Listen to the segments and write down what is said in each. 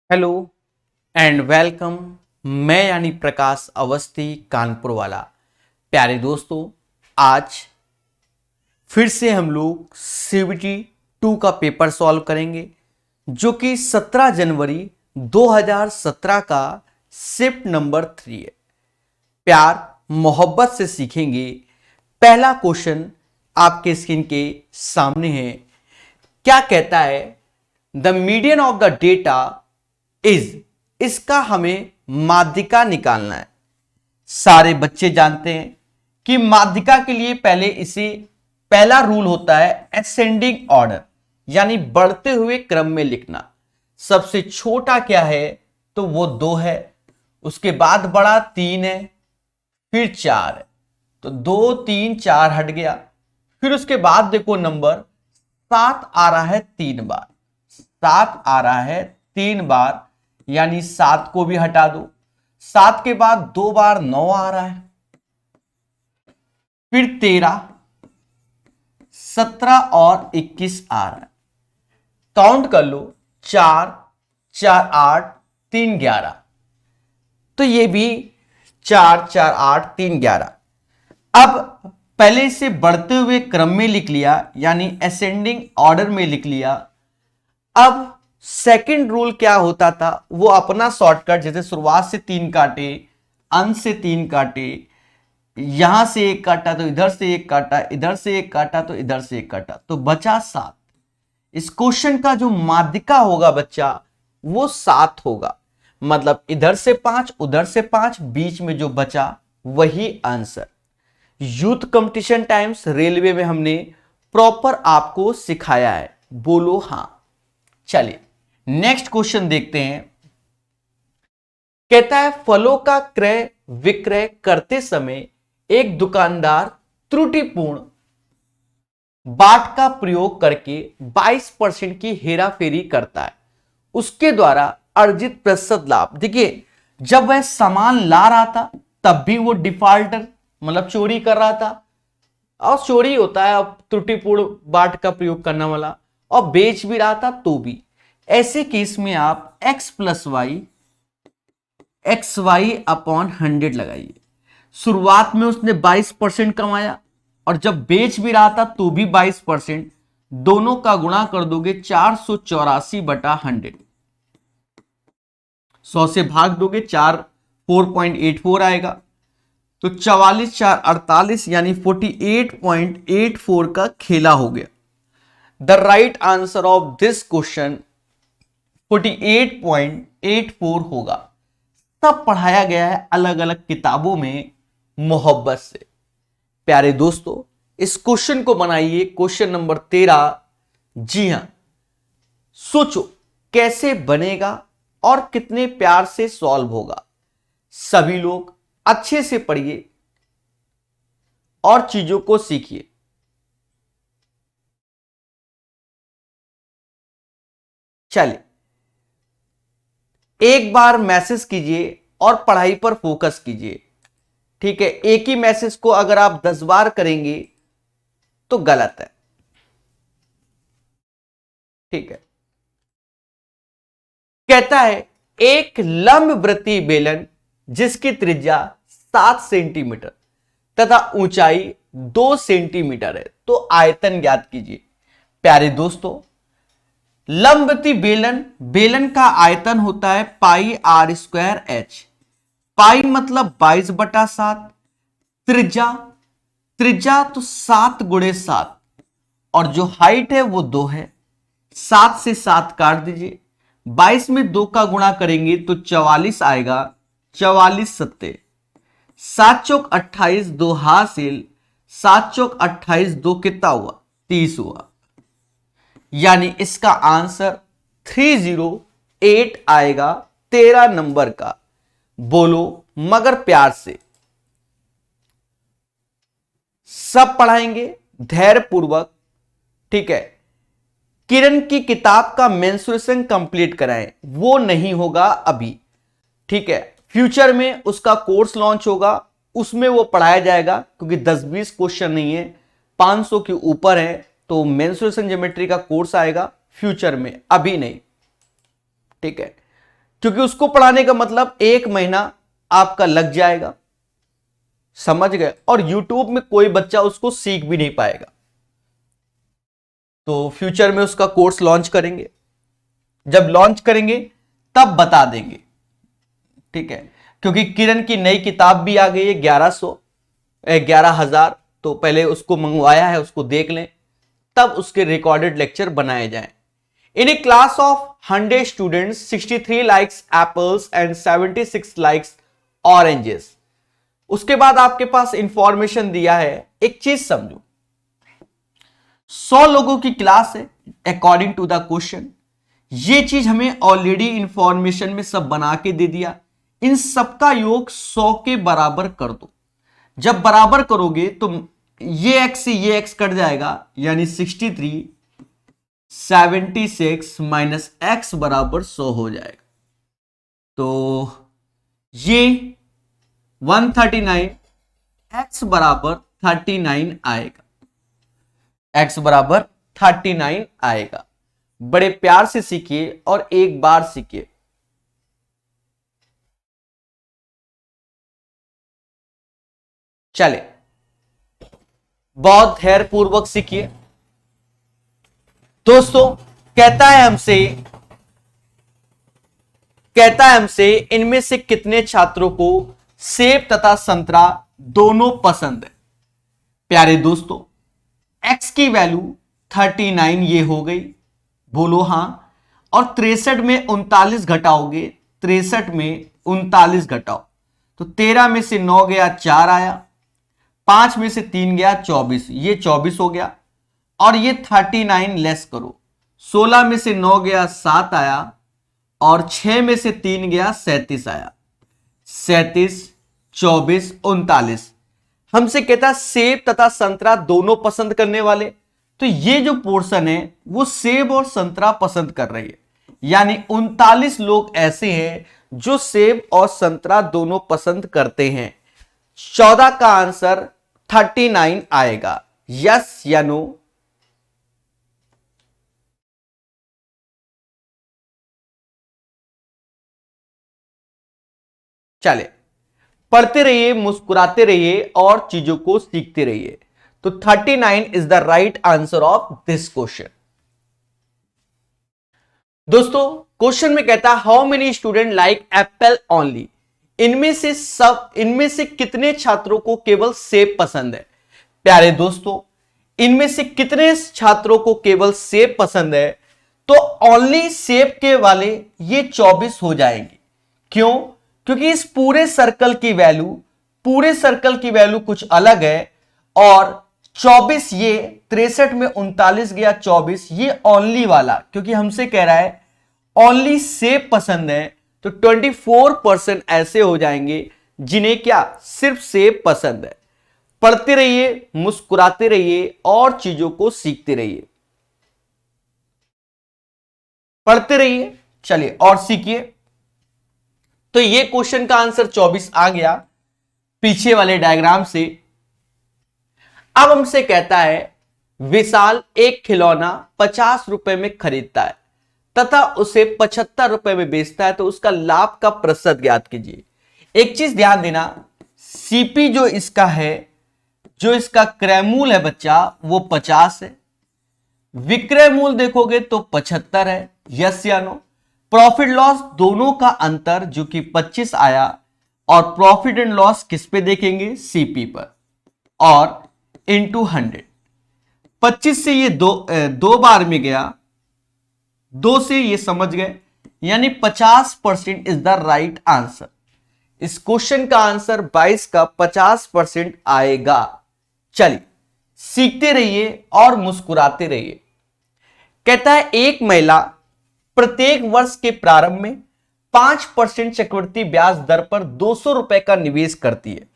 Hello and welcome. मैं यानी प्रकाश अवस्थी कानपुर वाला। प्यारे दोस्तों, आज फिर से हम लोग सीबीटी 2 का पेपर सॉल्व करेंगे जो कि 17 जनवरी 2017 का शिफ्ट नंबर 3 है। प्यार मोहब्बत से सीखेंगे। पहला क्वेश्चन आपके स्क्रीन के सामने है। क्या कहता है? The median of the data is, इसका हमें माध्यिका निकालना है। सारे बच्चे जानते हैं कि माध्यिका के लिए पहला रूल होता है असेंडिंग ऑर्डर, यानी बढ़ते हुए क्रम में लिखना। सबसे छोटा क्या है? तो वो 2 है, उसके बाद बड़ा 3 है, फिर 4 है, तो 2 3 4 हट गया। फिर उसके बाद देखो नंबर 7 आ रहा है 3 बार, 7 आ रहा है 3 बार, यानी 7 को भी हटा दो। 7 के बाद 2 बार 9 आ रहा है, फिर 13, 17 और 21 आ रहा है। काउंट कर लो, 4 4 8 3 11, तो ये भी 4 4 8 3 11। अब पहले इसे बढ़ते हुए क्रम में लिख लिया, यानी असेंडिंग ऑर्डर में लिख लिया। अब सेकंड रूल क्या होता था? वो अपना शॉर्टकट, जैसे शुरुआत से 3 काटे, अंत से 3 काटे, यहां से 1 काटा तो इधर से 1 काटा, इधर से 1 काटा तो इधर से 1 काटा, तो बचा 7। इस क्वेश्चन का जो माध्यिका होगा बच्चा, वो 7 होगा। मतलब इधर से 5, उधर से 5, बीच में जो बचा वही answer. Youth competition times railway में हमने प्रॉपर आपको सिखाया है, बोलो हां। चलिए नेक्स्ट क्वेश्चन देखते हैं। कहता है फलों का क्रय विक्रय करते समय एक दुकानदार त्रुटिपूर्ण बाट का प्रयोग करके 22% की हेराफेरी करता है। उसके द्वारा अर्जित प्रतिशत लाभ, देखिए जब वह सामान ला रहा था तब भी वो डिफॉल्टर मतलब चोरी कर रहा था, और चोरी होता है अब त्रुटिपूर्ण बाट का प्रयोग करने वाला, और बेच भी रहा था तो भी। ऐसे केस में आप x plus y x y upon 100 लगाइए। शुरुआत में उसने 22% कमाया, और जब बेच भी रहा था तो भी 22%, दोनों का गुणा कर दोगे 484/100, 100 से भाग दोगे 4.84 आएगा, तो 44 4 48, यानी 48.84 का खेला हो गया। The right answer of this question 48.84 होगा। सब पढ़ाया गया है अलग अलग किताबों में मोहब्बत से। प्यारे दोस्तों, इस क्वेश्चन को बनाइए, क्वेश्चन नंबर 13। जी हां, सोचो कैसे बनेगा और कितने प्यार से सॉल्व होगा। सभी लोग अच्छे से पढ़िए और चीजों को सीखिए। चलिए एक बार मैसेज कीजिए और पढ़ाई पर फोकस कीजिए, ठीक है? एक ही मैसेज को अगर आप 10 बार करेंगे तो गलत है, ठीक है? कहता है एक लंबवृत्तीय बेलन जिसकी त्रिज्या 7 सेंटीमीटर तथा ऊंचाई 2 सेंटीमीटर है, तो आयतन ज्ञात कीजिए। प्यारे दोस्तों, लंबवृत्तीय बेलन, बेलन का आयतन होता है पाई आर स्क्वायर एच। पाई मतलब 22/7, त्रिज्या, त्रिज्या तो 7 गुणे 7, और जो हाइट है वो 2 है। 7 से 7 काट दीजिए, 22 में 2 का गुणा करेंगे तो 44 आएगा, 44 सत्ते 7 चौक 28, 2 हासिल, 7 चौक 28, 2 कितना हुआ? 30 हुआ, यानी इसका आंसर 308 आएगा, 13 नंबर का। बोलो मगर प्यार से। सब पढ़ाएंगे धैर्य पूर्वक, ठीक है? किरण की किताब का मेंसुरेशन कंप्लीट कराएं, वो नहीं होगा अभी, ठीक है? फ्यूचर में उसका कोर्स लॉन्च होगा, उसमें वो पढ़ाया जाएगा, क्योंकि 10-20 क्वेश्चन नहीं है, 500 के ऊपर है, तो मेंसुरेशन ज्योमेट्री का कोर्स आएगा फ्यूचर में, अभी नहीं, ठीक है? क्योंकि उसको पढ़ाने का मतलब 1 महीना आपका लग जाएगा, समझ गए, और YouTube में कोई बच्चा उसको सीख भी नहीं पाएगा। तो फ्यूचर में उसका कोर्स लॉन्च करेंगे, जब लॉन्च करेंगे तब बता देंगे, ठीक है। क्योंकि किरण की नई किताब भी आ गई है 11,000, तो पहले उसको मंगवाया है, उसको देख लें, तब उसके रिकॉर्डेड लेक्चर बनाए जाएं। In a class of 100 students 63 likes apples and 76 likes oranges. उसके बाद आपके पास इंफॉर्मेशन दिया है, एक चीज समझो, 100 लोगों की क्लास है अकॉर्डिंग टू द क्वेश्चन। ये चीज हमें ऑलरेडी इंफॉर्मेशन में सब बना के दे दिया। इन सबका योग 100 के बराबर कर दो। जब बराबर करोगे तो ये x से ये x कट जाएगा, यानी 63 76 माइनस x बराबर 100 हो जाएगा। तो ये 139, x बराबर 39 आएगा, x बराबर 39 आएगा। बड़े प्यार से सीखिए और एक बार सीखिए। चले, बहुत धैर्य पूर्वक सीखिए। दोस्तों कहता है हमसे इनमें से कितने छात्रों को सेब तथा संतरा दोनों पसंद है। प्यारे दोस्तों, x की वैल्यू 39 ये हो गई, बोलो हां। और 63 में 39 घटाओगे, 63 में 39 घटाओ तो 13 में से 9 गया 4 आया, 5 में से 3 गया 24, ये 24 हो गया। और ये 39 लेस करो, 16 में से 9 गया 7 आया, और 6 में से 3 गया 37 आया, 37 24 39। हमसे कहता सेब तथा संतरा दोनों पसंद करने वाले, तो ये जो पोर्शन है वो सेब और संतरा पसंद कर रही है, यानी 39 लोग ऐसे हैं जो सेब और संतरा दोनों पसंद करते हैं। 14 का आंसर 39 आएगा, यस या नो। चले, पढ़ते रहिए, मुस्कुराते रहिए और चीजों को सीखते रहिए। तो 39 is the right answer of this question. दोस्तों क्वेश्चन में कहता है how many student like Apple only. इनमें से कितने छात्रों को केवल सेब पसंद है। प्यारे दोस्तों, इनमें से कितने छात्रों को केवल सेब पसंद है, तो ओनली सेब के वाले ये 24 हो जाएंगे। क्यों? क्योंकि इस पूरे सर्कल की वैल्यू कुछ अलग है, और 24 ये 63 में 39 गया 24, ये ओनली वाला, क्योंकि हमसे कह रहा है ओनली सेब पसंद है, तो 24% ऐसे हो जाएंगे जिन्हें क्या सिर्फ सेब पसंद है। पढ़ते रहिए, मुस्कुराते रहिए और चीजों को सीखते रहिए। पढ़ते रहिए, चलिए और सीखिए। तो ये क्वेश्चन का आंसर 24 आ गया पीछे वाले डायग्राम से। अब हमसे कहता है विशाल एक खिलौना 50 रुपए में खरीदता है तथा उसे 75 रुपए में बेचता है, तो उसका लाभ का प्रतिशत ज्ञात कीजिए। एक चीज ध्यान देना, सीपी जो इसका क्रय मूल्य है बच्चा वो 50 है, विक्रय मूल्य देखोगे तो 75 है, यस या नो। प्रॉफिट लॉस दोनों का अंतर जो कि 25 आया, और प्रॉफिट एंड लॉस किस पे देखेंगे, सीपी पर, और इंटू 100। 25 से ये दो बार में गया, 2 से ये समझ गए, यानी 50% इज द राइट आंसर। इस क्वेश्चन का आंसर 22 का 50% आएगा। चलिए सीखते रहिए और मुस्कुराते रहिए। कहता है एक महिला प्रत्येक वर्ष के प्रारंभ में 5% चक्रवृद्धि ब्याज दर पर 200 रुपए का निवेश करती है।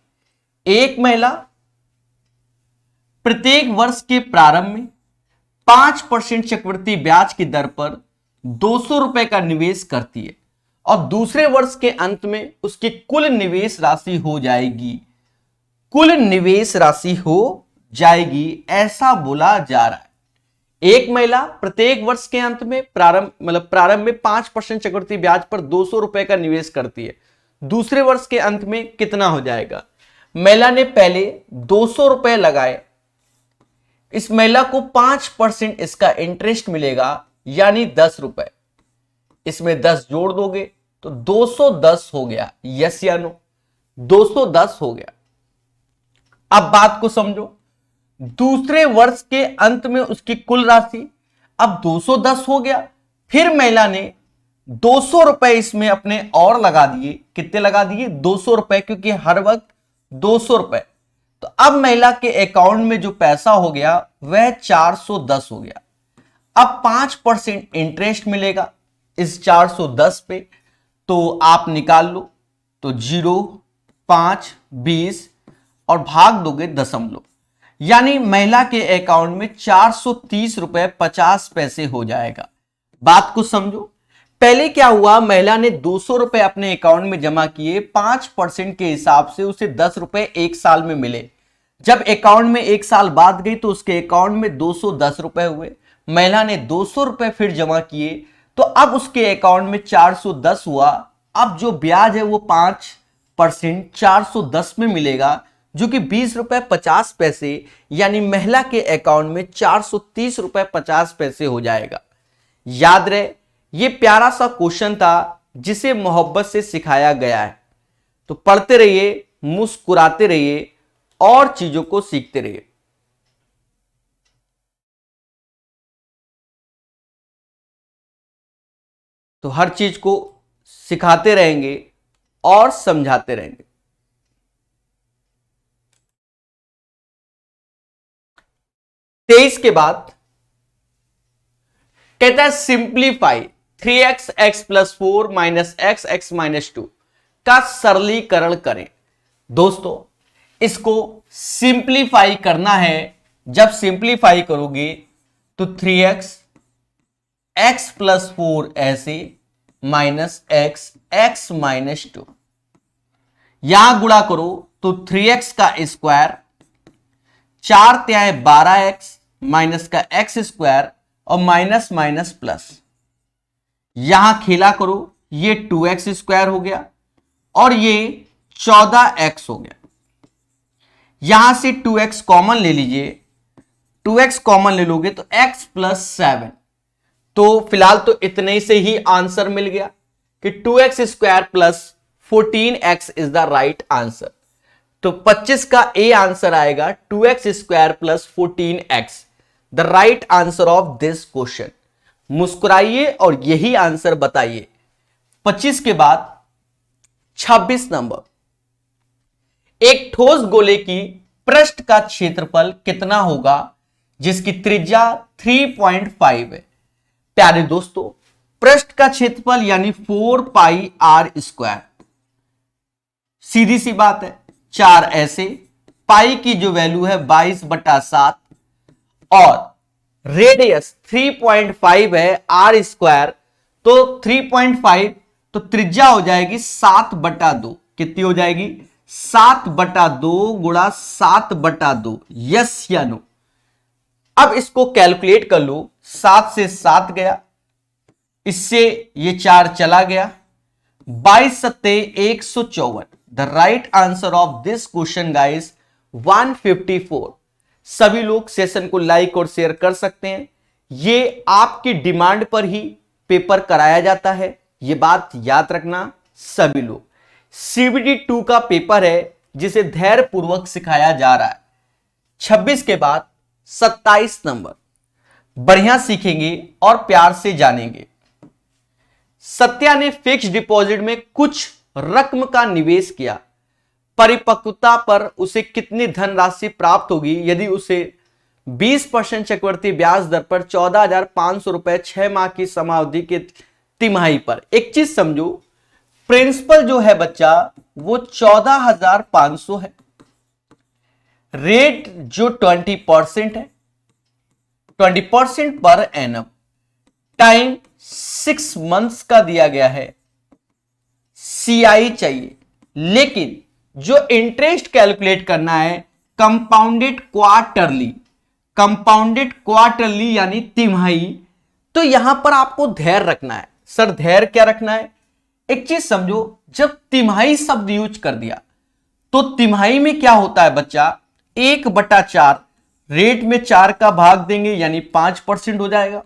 एक महिला प्रत्येक वर्ष के प्रारंभ में 5% चक्रवृद्धि ब्याज की दर पर 200 रुपए का निवेश करती है, और दूसरे वर्ष के अंत में उसकी कुल निवेश राशि हो जाएगी, ऐसा बोला जा रहा है। एक महिला प्रत्येक वर्ष के अंत में प्रारंभ में 5% चक्रवृद्धि ब्याज पर 200 रुपए का निवेश करती है, दूसरे वर्ष के अंत में कितना हो जाएगा? महिला ने पहले 200 रुपए लगाए, इस महिला को 5% इसका इंटरेस्ट मिलेगा, यानी 10 रुपए। इसमें 10 जोड़ दोगे तो 210 हो गया, यस या नो? 210 हो गया। अब बात को समझो, दूसरे वर्ष के अंत में उसकी कुल राशि अब 210 हो गया, फिर महिला ने 200 रुपए इसमें अपने और लगा दिए। कितने लगा दिए? 200 रुपए, क्योंकि हर वक्त 200 रुपए। तो अब महिला के अकाउंट में जो पैसा हो गया वह 410 हो गया। अब 5% इंटरेस्ट मिलेगा इस 410 पे, तो आप निकाल लो, तो 0, 5, 20 और भाग दोगे दशमलव, यानी महिला के अकाउंट में 430 रुपए 50 पैसे हो जाएगा। बात को समझो, पहले क्या हुआ, महिला ने 200 रुपए अपने अकाउंट में जमा किए, 5% के हिसाब से उसे 10 रुपए एक साल में मिले। जब अकाउंट में एक साल बाद गई तो उसके अकाउंट में 210 रुपए हुए। महिला ने 200 रुपए फिर जमा किए, तो अब उसके अकाउंट में 410 हुआ। अब जो ब्याज है वो 5% 410 में मिलेगा, जो कि 20 रुपए 50 पैसे, यानी महिला के अकाउंट में 430 रुपए 50 पैसे हो जाएगा। याद रहे, ये प्यारा सा क्वेश्चन था जिसे मोहब्बत से सिखाया गया है। तो पढ़ते रहिए, मुस्कुराते रहिए और चीजों को सीखते रहिए। तो हर चीज को सिखाते रहेंगे और समझाते रहेंगे। तेईस के बाद कहता है simplify 3x x plus 4 minus x x minus 2 का सरलीकरण करें। दोस्तों, इसको सिंप्लीफाई करना है। जब सिंप्लीफाई करोगे तो 3x x प्लस 4 ऐसे माइनस एक्स एक्स माइनस 2, यहां गुणा करो तो 3x का स्क्वायर, 4 त्याए 12x माइनस का एक्स स्क्वायर और माइनस माइनस प्लस, यहां खेला करो, ये 2x स्क्वायर हो गया और ये 14x हो गया। यहां से 2x कॉमन ले लीजिए, 2x कॉमन ले लोगे तो x प्लस 7। तो फिलहाल तो इतने से ही आंसर मिल गया कि 2x square plus 14x is the right answer. तो 25 का ए आंसर आएगा 2x square plus 14x, the right answer of this question. मुस्कुराइए और यही आंसर बताइए। 25 के बाद 26 नंबर, एक ठोस गोले की पृष्ठ का क्षेत्रफल कितना होगा जिसकी त्रिज्या 3.5 है? प्यारे दोस्तों, पृष्ठ का क्षेत्रफल यानी 4 पाई आर स्क्वायर, सीधी सी बात है, 4 ऐसे, पाई की जो वैल्यू है 22/7 और रेडियस 3.5 है आर स्क्वायर, तो 3.5, तो त्रिज्या हो जाएगी 7/2। कितनी हो जाएगी? 7/2 गुणा 7/2, यस या नो? अब इसको कैलकुलेट कर लो, 7 से 7 गया, इससे ये 4 चला गया, 22 सत्ते 154। The right answer of this question guys 154। सभी लोग सेशन को लाइक और शेयर कर सकते हैं। ये आपकी डिमांड पर ही पेपर कराया जाता है, ये बात याद रखना सभी लोग। सीबीटी 2 का पेपर है जिसे धैर्य पूर्वक सिखाया जा रहा है। 26 के बाद 27 नंबर, बढ़िया सीखेंगे और प्यार से जानेंगे। सत्या ने फिक्स डिपॉजिट में कुछ रकम का निवेश किया, परिपक्वता पर उसे कितनी धनराशि प्राप्त होगी यदि उसे 20% चक्रवृद्धि ब्याज दर पर 14,500 रुपए 6 माह की समावधि के तिमाही पर। एक चीज समझो, प्रिंसिपल जो है बच्चा वो 14,500 है, रेट जो 20% है, 20% पर एनम, टाइम 6 मंथ्स का दिया गया है, सीआई चाहिए, लेकिन जो इंटरेस्ट कैलकुलेट करना है कंपाउंडेड क्वार्टरली, कंपाउंडेड क्वार्टरली यानी तिमाही। तो यहां पर आपको धैर्य रखना है। सर धैर्य क्या रखना है? एक चीज समझो, जब तिमाही शब्द यूज कर दिया तो तिमाही में क्या होता है बच्चा, 1/4 रेट में 4 का भाग देंगे यानी 5% हो जाएगा।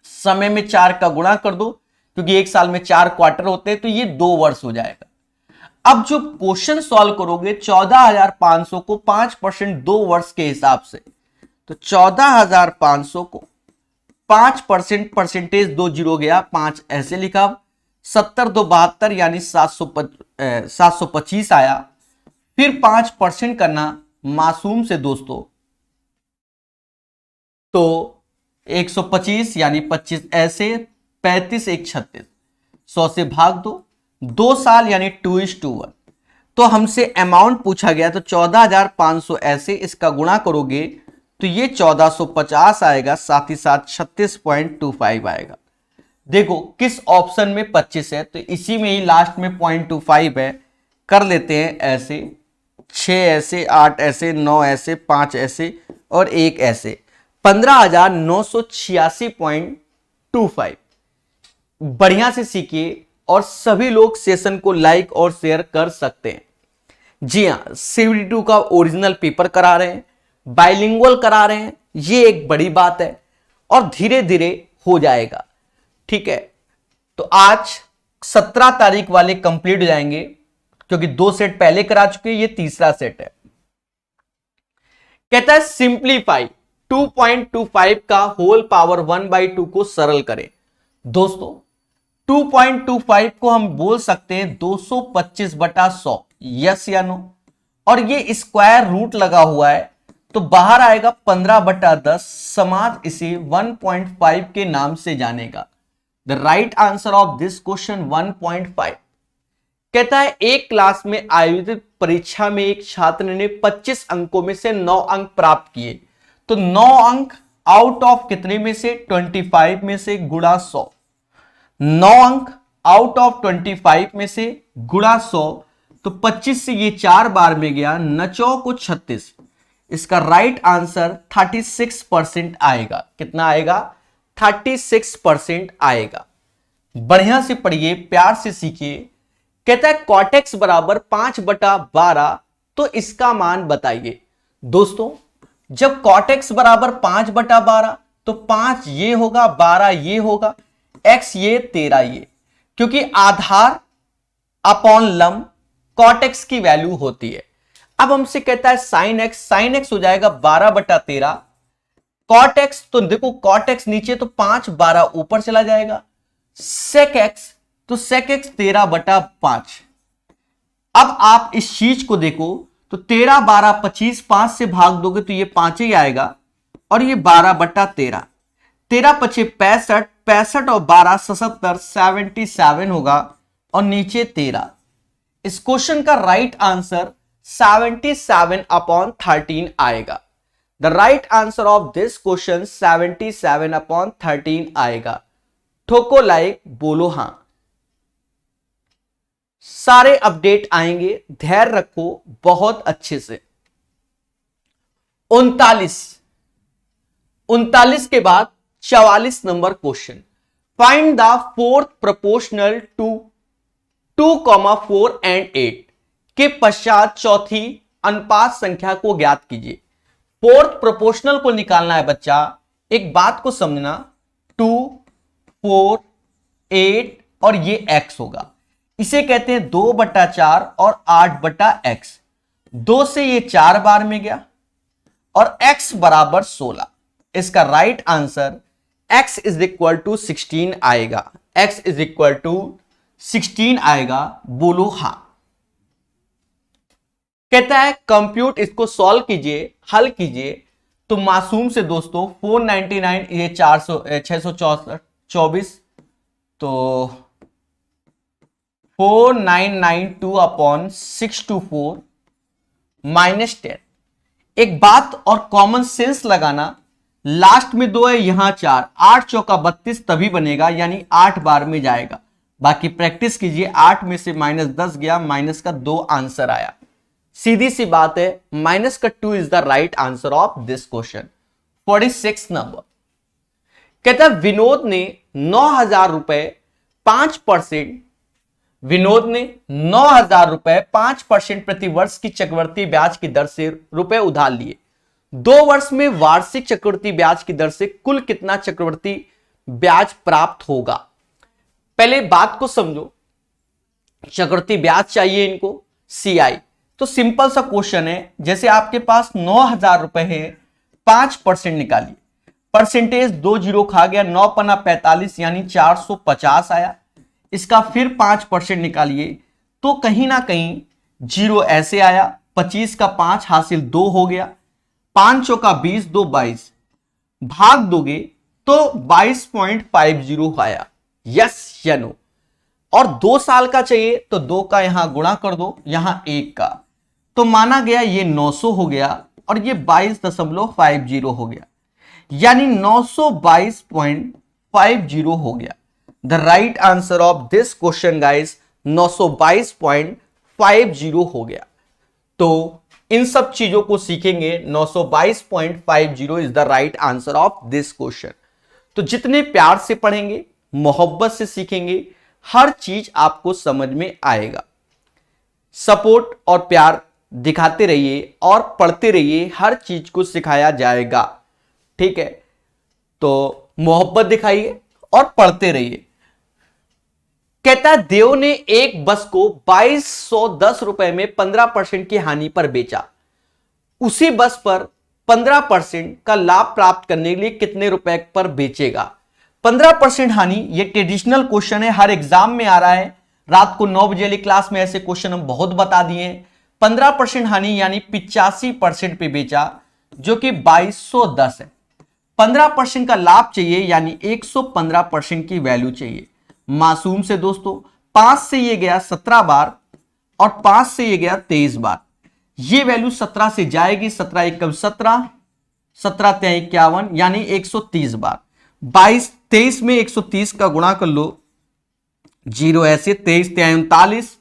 समय में 4 का गुणा कर दो क्योंकि एक साल में 4 क्वार्टर होते हैं, तो ये 2 वर्ष हो जाएगा। अब जो क्वेश्चन सॉल्व करोगे 14,500 को 5% 2 वर्ष के हिसाब से, तो 14,500 को 5% परसेंटेज 2 जीरो गया 5 ऐसे लिखा, 70 2 72 यानी 725 आया। फिर 5% करना मासूम से दोस्तों, तो 125 यानी 25 ऐसे, 35 1 36, 100 से भाग दो, 2 साल यानी 2:1। तो हमसे अमाउंट पूछा गया तो 14,500 ऐसे, इसका गुणा करोगे तो ये 1450 आएगा, साथ ही साथ 36.25 आएगा। देखो किस ऑप्शन में 25 है, तो इसी में ही लास्ट में 0.25 है। कर लेते हैं ऐसे, 6 ऐसे, 8 ऐसे, 9 ऐसे, 5 ऐसे और 1 ऐसे, 15,986.25। बढ़िया से सीखिए और सभी लोग सेशन को लाइक और शेयर कर सकते हैं। जी हाँ, CBT2 का ओरिजिनल पेपर करा रहे हैं, बाइलिंगुअल करा रहे हैं, ये एक बड़ी बात है और धीरे धीरे हो जाएगा। ठीक है, तो आज 17 तारीख वाले कंप्लीट हो जाएंगे क्योंकि 2 सेट पहले करा चुके, ये तीसरा सेट है। कहता है सिंप्लीफाई 2.25 का होल पावर 1/2 को सरल करें। दोस्तों 2.25 को हम बोल सकते हैं 225/100, यस या नो, और ये स्क्वायर रूट लगा हुआ है तो बाहर आएगा 15/10। समाज इसे 1.5 के नाम से जानेगा। The right answer of this question 1.5। कहता है एक क्लास में आयोजित परीक्षा में एक छात्र ने 25 अंकों में से 9 अंक प्राप्त किए, तो 9 अंक आउट ऑफ कितने में से, 25 में से गुणा 100। 9 अंक आउट ऑफ 25 में से गुणा 100, तो 25 से ये 4 बार में गया, 9 को 36। इसका राइट आंसर 36% आएगा। कितना आएगा? 36% आएगा। बढ़िया से पढ़िए, प्यार से सीखिए। कहता है कॉटेक्स बराबर 5/12, तो इसका मान बताइए। दोस्तों जब कॉटेक्स बराबर 5/12 तो 5 ये होगा, 12 ये होगा, x ये, 13 ये, क्योंकि आधार अपॉन लंब कॉटेक्स की वैल्यू होती है। अब हमसे कहता है साइन x हो जाएगा 12/13, कॉट x, तो देखो कॉट x नीचे तो 5, 12 ऊपर चला जाएगा, सेक x, तो सेक x 13/5। अब आप इस चीज को देखो तो 13, 12, 25, 5 से भाग दोगे तो ये 5 ही आएगा और ये 12/13, 13 5 65, 65 और 12 77, 77 होगा और नीचे 13। इस क्वेश्चन का राइट आंसर 77/13 आएगा। The right answer of this question 77/13 आएगा। ठोको लाइक, बोलो हां। सारे अपडेट आएंगे, धैर्य रखो बहुत अच्छे से। 39 के बाद 44 number question, find the fourth proportional to 2, 4 and 8 के पश्चात चौथी अनुपात संख्या को ज्ञात कीजिए। फोर्थ प्रोपोर्शनल को निकालना है बच्चा। एक बात को समझना, 2, 4, 8 और ये x होगा, इसे कहते हैं 2/4 और 8/x। 2 से ये 4 बार में गया और x बराबर 16। इसका right answer x is equal to 16 आएगा। x इज इक्वल टू 16 आएगा, बोलो हां। कहता है कंप्यूट, इसको सॉल्व कीजिए, हल कीजिए। तो मासूम से दोस्तों 499, ये 624, तो 4992/624 -10। एक बात और कॉमन सेंस लगाना, लास्ट में 2 है, यहां 4, 8 चौका 32 तभी बनेगा, यानी 8 बार में जाएगा। बाकी प्रैक्टिस कीजिए। 8 में से -10 गया, माइनस का 2 आंसर आया। सीधी सी बात है, -2 is the right answer of this question. 46 number कहता है विनोद ने 9,000 रुपए 5%, विनोद ने 9,000 रुपए 5% प्रतिवर्ष की चक्रवृद्धि ब्याज की दर से रुपए उधार लिए। 2 वर्ष में वार्षिक चक्रवृद्धि ब्याज की दर से कुल कितना चक्रवृद्धि ब्याज प्राप्त होगा। पहले बात को समझो, चक्रवृद्धि ब्याज चाहिए इनको सीआई, तो सिंपल सा क्वेश्चन है, जैसे आपके पास 9,000 रुपए है, 5% निकालिए, परसेंटेज 2 जीरो खा गया, 9 पन्ना 45 यानी 450 आया। इसका फिर 5% निकालिए तो कहीं ना कहीं जीरो ऐसे आया, 25 का 5 हासिल 2 हो गया, 5 का 20, 2 22, भाग दोगे तो 22.50 आया। यस या नो। और 2 साल का चाहिए तो 2 का यहां गुणा कर दो, यहां 1 का, तो माना गया ये 900 हो गया और ये 22.50 हो गया, यानी 922.50 हो गया। The right answer of this question guys 922.50 हो गया। तो इन सब चीजों को सीखेंगे, 922.50 is the right answer of this question. तो जितने प्यार से पढ़ेंगे, मोहब्बत से सीखेंगे, हर चीज आपको समझ में आएगा। सपोर्ट और प्यार दिखाते रहिए और पढ़ते रहिए, हर चीज को सिखाया जाएगा। ठीक है, तो मोहब्बत दिखाइए और पढ़ते रहिए। कहता है देव ने एक बस को 2210 रुपए में 15% की हानि पर बेचा। उसी बस पर 15% का लाभ प्राप्त करने के लिए कितने रुपए पर बेचेगा। 15% हानि, ये ट्रेडिशनल क्वेश्चन है, हर एग्जाम में आ रहा है। रात को 9 बजे वाली क्लास में ऐसे क्वेश्चन हम बहुत बता दिए हैं। 15% हानि यानी 85% पे बेचा, जो कि 2210 है। 15% का लाभ चाहिए यानी 115% की वैल्यू चाहिए। मासूम से दोस्तों 5 से ये गया 17 बार और 5 से ये गया 23 बार। ये वैल्यू 17 से जाएगी, 17 एकम 17, 17 त्या 51 यानी 130 बार। 23 में 130 का गुणा कर लो, जीरो ऐसे, 23 त्या 39,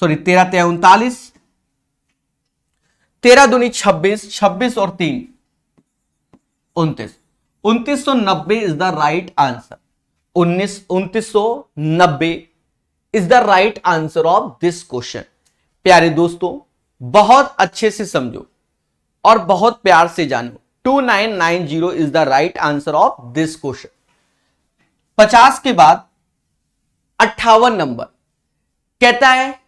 सॉरी 13 त्या 39, 13 दूनी 26, 26 और 3 29, 2990 is the right answer. 2990 is the right answer of this question. प्यारे दोस्तों, बहुत अच्छे से समझो और बहुत प्यार से जानो। 2990 is the right answer of this question. 50 के बाद 58 नंबर कहता है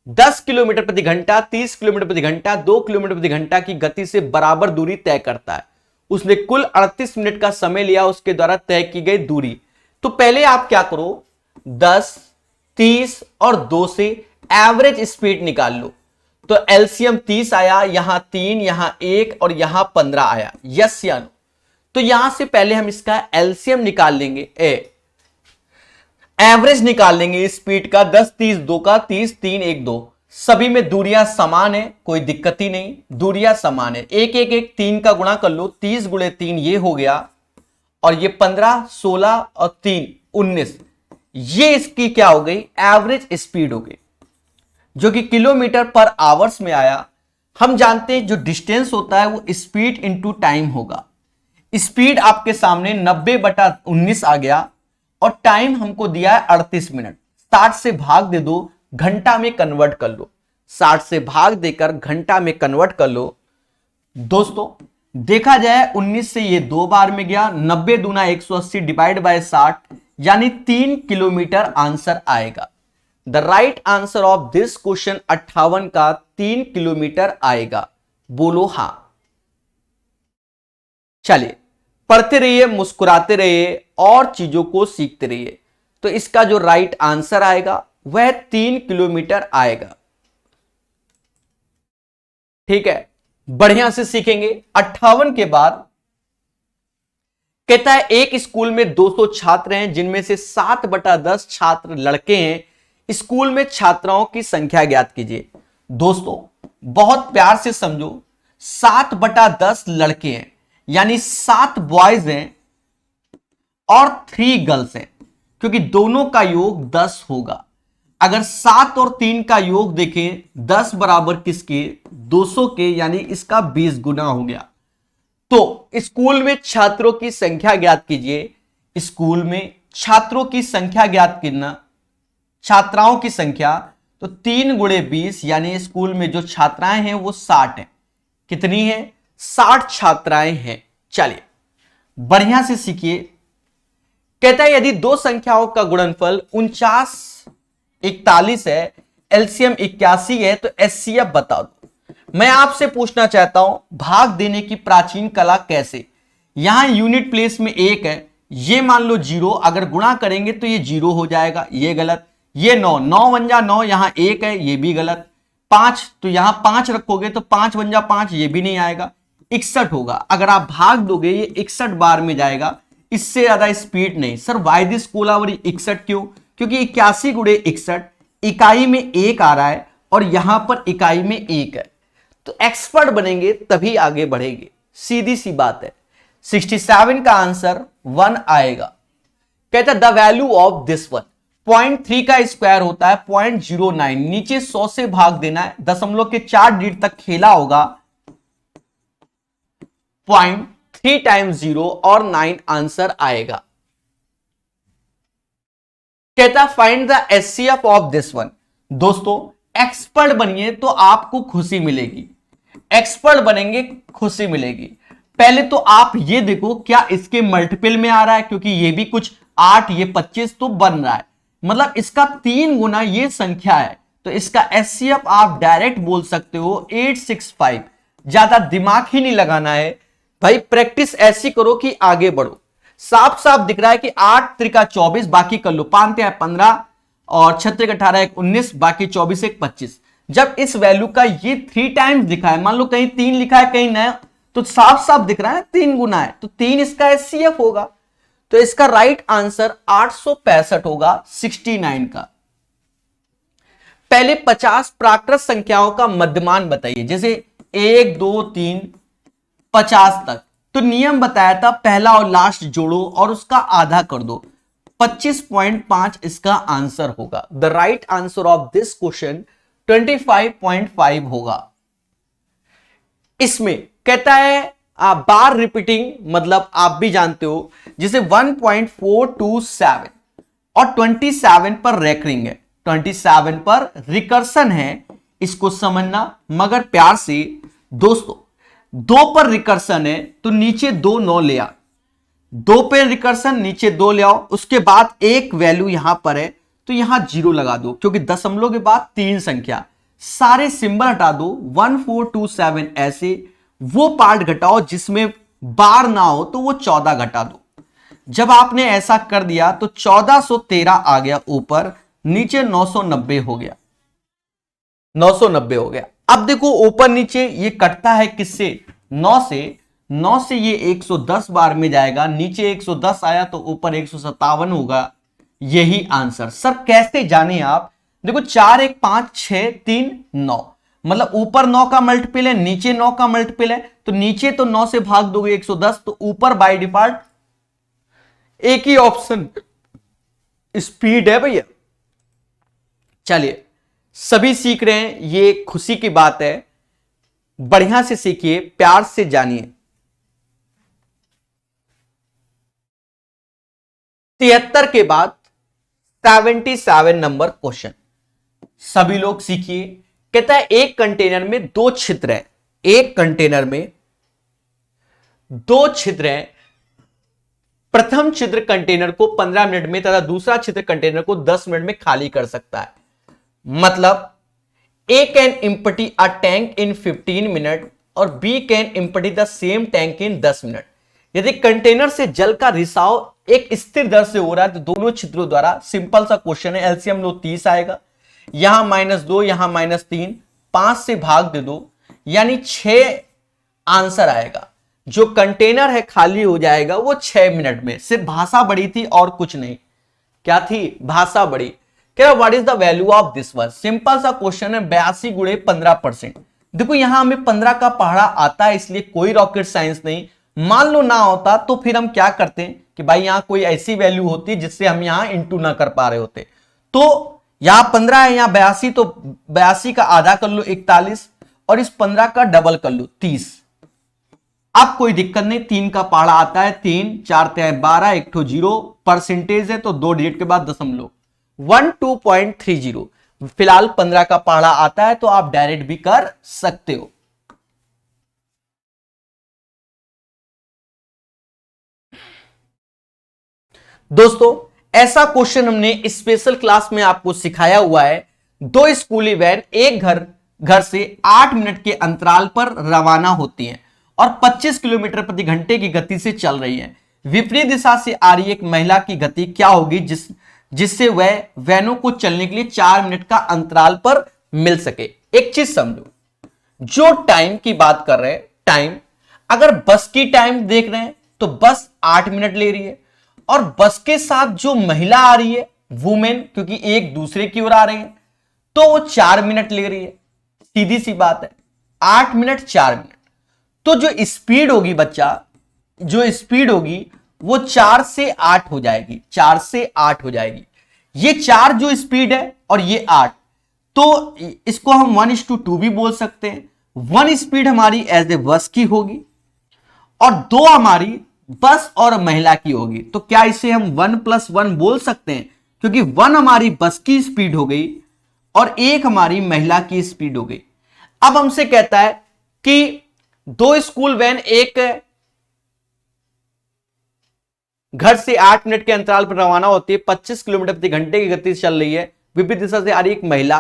10 किलोमीटर प्रति घंटा, 30 किलोमीटर प्रति घंटा, 2 किलोमीटर प्रति घंटा की गति से बराबर दूरी तय करता है। उसने कुल 38 मिनट का समय लिया उसके द्वारा तय की गई दूरी। तो पहले आप क्या करो, 10, 30 और 2 से एवरेज स्पीड निकाल लो। तो एलसीएम 30 आया, यहां 3, यहां 1 और यहां 15 आया। यस या नो। तो यहां से पहले हम इसका एलसीएम निकाल लेंगे, एवरेज निकाल लेंगे स्पीड का। 10, 30, 2 का 30, 3, 1, 2, सभी में दूरियां समान है, कोई दिक्कत ही नहीं, दूरियां समान है। 1, 1, 1, 3 का गुणा कर लो, 30 गुणे 3 ये हो गया, और ये 15, 16 और 3 19, ये इसकी क्या हो गई, एवरेज स्पीड हो गई, जो कि किलोमीटर पर आवर्स में आया। हम जानते हैं जो डिस्टेंस होता है वो स्पीड इंटू टाइम होगा। स्पीड आपके सामने 90/19 आ गया और टाइम हमको दिया है 38 मिनट। 60 से भाग दे दो, घंटा में कन्वर्ट कर लो। 60 से भाग देकर घंटा में कन्वर्ट कर लो। दोस्तों देखा जाए 19 से ये 2 बार में गया, 90 दूना 180 डिवाइड बाय 60 यानी 3 किलोमीटर आंसर आएगा। The right answer of this question 58 का 3 किलोमीटर आएगा। बोलो हां। चलिए पढ़ते रहिए, मुस्कुराते रहिए और चीजों को सीखते रहिए। तो इसका जो राइट आंसर आएगा वह 3 किलोमीटर आएगा। ठीक है, बढ़िया से सीखेंगे। 58 के बाद कहता है एक स्कूल में 200 छात्र हैं जिनमें से 7/10 छात्र लड़के हैं। स्कूल में छात्राओं की संख्या ज्ञात कीजिए। दोस्तों बहुत प्यार से समझो, 7/10 लड़के हैं यानी 7 बॉयज हैं और 3 गर्ल्स हैं, क्योंकि दोनों का योग 10 होगा। अगर 7 और 3 का योग देखें, 10 बराबर किसके, 200 के, यानी इसका 20 गुना हो गया। तो स्कूल में छात्रों की संख्या ज्ञात कीजिए। स्कूल में छात्रों की संख्या ज्ञात करना, छात्राओं की संख्या, तो 3 गुणे 20 यानी स्कूल में जो छात्राएं हैं वो 60 है। कितनी है? 60 छात्राएं हैं। चलिए बढ़िया से सीखिए। कहता है यदि दो संख्याओं का गुणनफल 49 41 है, एलसीएम 81 है, तो एचसीएफ बता दो। मैं आपसे पूछना चाहता हूं भाग देने की प्राचीन कला कैसे। यहां यूनिट प्लेस में 1 है, ये मान लो 0, अगर गुणा करेंगे तो ये 0 हो जाएगा, ये गलत। ये 9 9 बन जा 9, यहां 1 है, ये भी गलत। 5 तो यहां 5 रखोगे तो 5 बन जा 5, ये भी नहीं आएगा। 61 होगा, अगर आप भाग दोगे ये 61 बार में जाएगा, इससे ज्यादा स्पीड नहीं। सर वाई दिस कोलावरी 61 क्यों? क्योंकि 81 गुणे 61 इकाई में 1 आ रहा है और यहां पर इकाई में 1 है, तो एक्सपर्ट बनेंगे तभी आगे बढ़ेंगे, सीधी सी बात है। 67 का आंसर 1 आएगा। कहता है the value of this one, 0.3 का स्क्वायर होता है 0.09, नीचे 100 से भाग देना है, दशमलव के 4 डिजिट तक खेला होगा, 0.3 टाइम्स 0 और 9 आंसर आएगा। कहता find the HCF of this one. दोस्तों एक्सपर्ट बनिए तो आपको खुशी मिलेगी, एक्सपर्ट बनेंगे खुशी मिलेगी। पहले तो आप ये देखो क्या इसके मल्टीपल में आ रहा है, क्योंकि ये भी कुछ 8 ये 25 तो बन रहा है, मतलब इसका 3 गुना ये संख्या है, तो इसका एचसीएफ आप डायरेक्ट बोल सकते हो 865। ज्यादा दिमाग ही नहीं लगाना है भाई, प्रैक्टिस ऐसी करो कि आगे बढ़ो। साफ साफ दिख रहा है कि 8 त्रिका 24, बाकी कर लो, 5 है 15 और 6 त्रिक 18 1 19, बाकी 24 1 25। जब इस वैल्यू का ये 3 टाइम्स दिखा है, मान लो कहीं 3 लिखा है कहीं नया, तो साफ साफ दिख रहा है 3 गुना है, तो 3 इसका एचसीएफ होगा। तो इसका राइट आंसर 865 होगा 69 का। पहले 50 प्राकृत संख्याओं का मध्यमान बताइए, जैसे 1 2 3 50 तक, तो नियम बताया था पहला और लास्ट जोड़ो और उसका आधा कर दो, 25.5 इसका आंसर होगा। The right answer of this question 25.5 होगा। इसमें कहता है बार रिपीटिंग, मतलब आप भी जानते हो, जैसे 1.427 और 27 पर रेकरिंग है, 27 पर रिकर्सन है, इसको समझना मगर प्यार से। दोस्तों 2 पर रिकर्सन है तो नीचे 2 9 ले आ, 2 पे रिकर्सन नीचे 2 ले आओ, उसके बाद एक वैल्यू यहां पर है तो यहां 0 लगा दो, क्योंकि दशमलव के बाद 3 संख्या, सारे सिंबल हटा दो, 1427 ऐसे, वो पार्ट घटाओ जिसमें बार ना हो तो वो 14 घटा दो। जब आपने ऐसा कर दिया तो 1413 आ गया ऊपर, नीचे 990 हो गया, 990 हो गया। अब देखो ऊपर नीचे ये कटता है किससे? 9 से, 9 से ये 110 बार में जाएगा, नीचे 110 आया तो ऊपर 157 होगा, यही आंसर। सर कैसे जाने आप? देखो 4 1 5 6 3 9, मतलब ऊपर 9 का मल्टीपल है, नीचे 9 का मल्टीपल है, तो नीचे तो 9 से भाग दोगे 110, तो ऊपर बाय डिफॉल्ट एक ही ऑप्शन स्पीड है भैया। चलिए सभी सीख रहे हैं, ये खुशी की बात है, बढ़िया से सीखिए, प्यार से जानिए। 73 के बाद 77 नंबर क्वेश्चन, सभी लोग सीखिए। कहता है एक कंटेनर में 2 छिद्र हैं, एक कंटेनर में 2 छिद्र हैं, प्रथम छिद्र कंटेनर को 15 मिनट में तथा दूसरा छिद्र कंटेनर को 10 मिनट में खाली कर सकता है। मतलब A can empty a tank in 15 minute और B can empty the same tank in 10 minute. यदि कंटेनर से जल का रिसाव एक स्थिर दर से हो रहा है तो दोनों छिद्रों द्वारा, सिंपल सा क्वेश्चन है, एलसीएम लो 30 आएगा, यहां -2 यहां -3, 5 से भाग दे दो, यानी 6 आंसर आएगा। जो कंटेनर है खाली हो जाएगा वो 6 मिनट में। सिर्फ भाषा बड़ी थी और कुछ नहीं। क्या थी? भाषा बड़ी। क्या what is the value of this one? Simple सा क्वेश्चन है, 82 गुणे 15%। देखो यहां हमें 15 का पहाड़ा आता है, इसलिए कोई रॉकेट साइंस नहीं। मान लो ना होता तो फिर हम क्या करते हैं कि भाई यहां कोई ऐसी वैल्यू होती जिससे हम यहां इंटू ना कर पा रहे होते। तो यहां 15 है, यहां 82, तो 82 का आधा कर लो 41 और इस 15 का डबल कर लो 30। अब कोई दिक्कत नहीं, 3 का पहाड़ा आता है, 3 4 3 12, एक ठो 0 परसेंटेज है तो 2 डिजिट के बाद दशमलव 12.30। फिलहाल 15 का पहाड़ा आता है तो आप डायरेक्ट भी कर सकते हो। दोस्तों ऐसा क्वेश्चन हमने स्पेशल क्लास में आपको सिखाया हुआ है। दो स्कूली वैन एक घर से 8 मिनट के अंतराल पर रवाना होती हैं और 25 किलोमीटर प्रति घंटे की गति से चल रही है। विपरीत दिशा से आ रही एक महिला की गति क्या होगी जिससे वह वैनों को चलने के लिए 4 मिनट का अंतराल पर मिल सके। एक चीज समझो, जो टाइम की बात कर रहे हैं, टाइम अगर बस की टाइम देख रहे हैं तो बस 8 मिनट ले रही है और बस के साथ जो महिला आ रही है वुमेन, क्योंकि एक दूसरे की ओर आ रहे हैं तो वो 4 मिनट ले रही है। सीधी सी बात है, 8 मिनट 4 मिनट। तो जो स्पीड होगी बच्चा, जो स्पीड होगी वो 4 से 8 हो जाएगी, 4 से 8 हो जाएगी। ये 4 जो स्पीड है और ये 8, तो इसको हम 1:2 भी बोल सकते हैं। 1 स्पीड हमारी एज ए बस की होगी और 2 हमारी बस और महिला की होगी। तो क्या इसे हम 1+1 बोल सकते हैं, क्योंकि 1 हमारी बस की स्पीड हो गई और 1 हमारी महिला की स्पीड हो गई। अब हमसे कहता है कि 2 स्कूल वैन एक घर से 8 मिनट के अंतराल पर रवाना होती है, 25 किलोमीटर प्रति घंटे की गति से चल रही है। विपरीत दिशा से आ रही एक महिला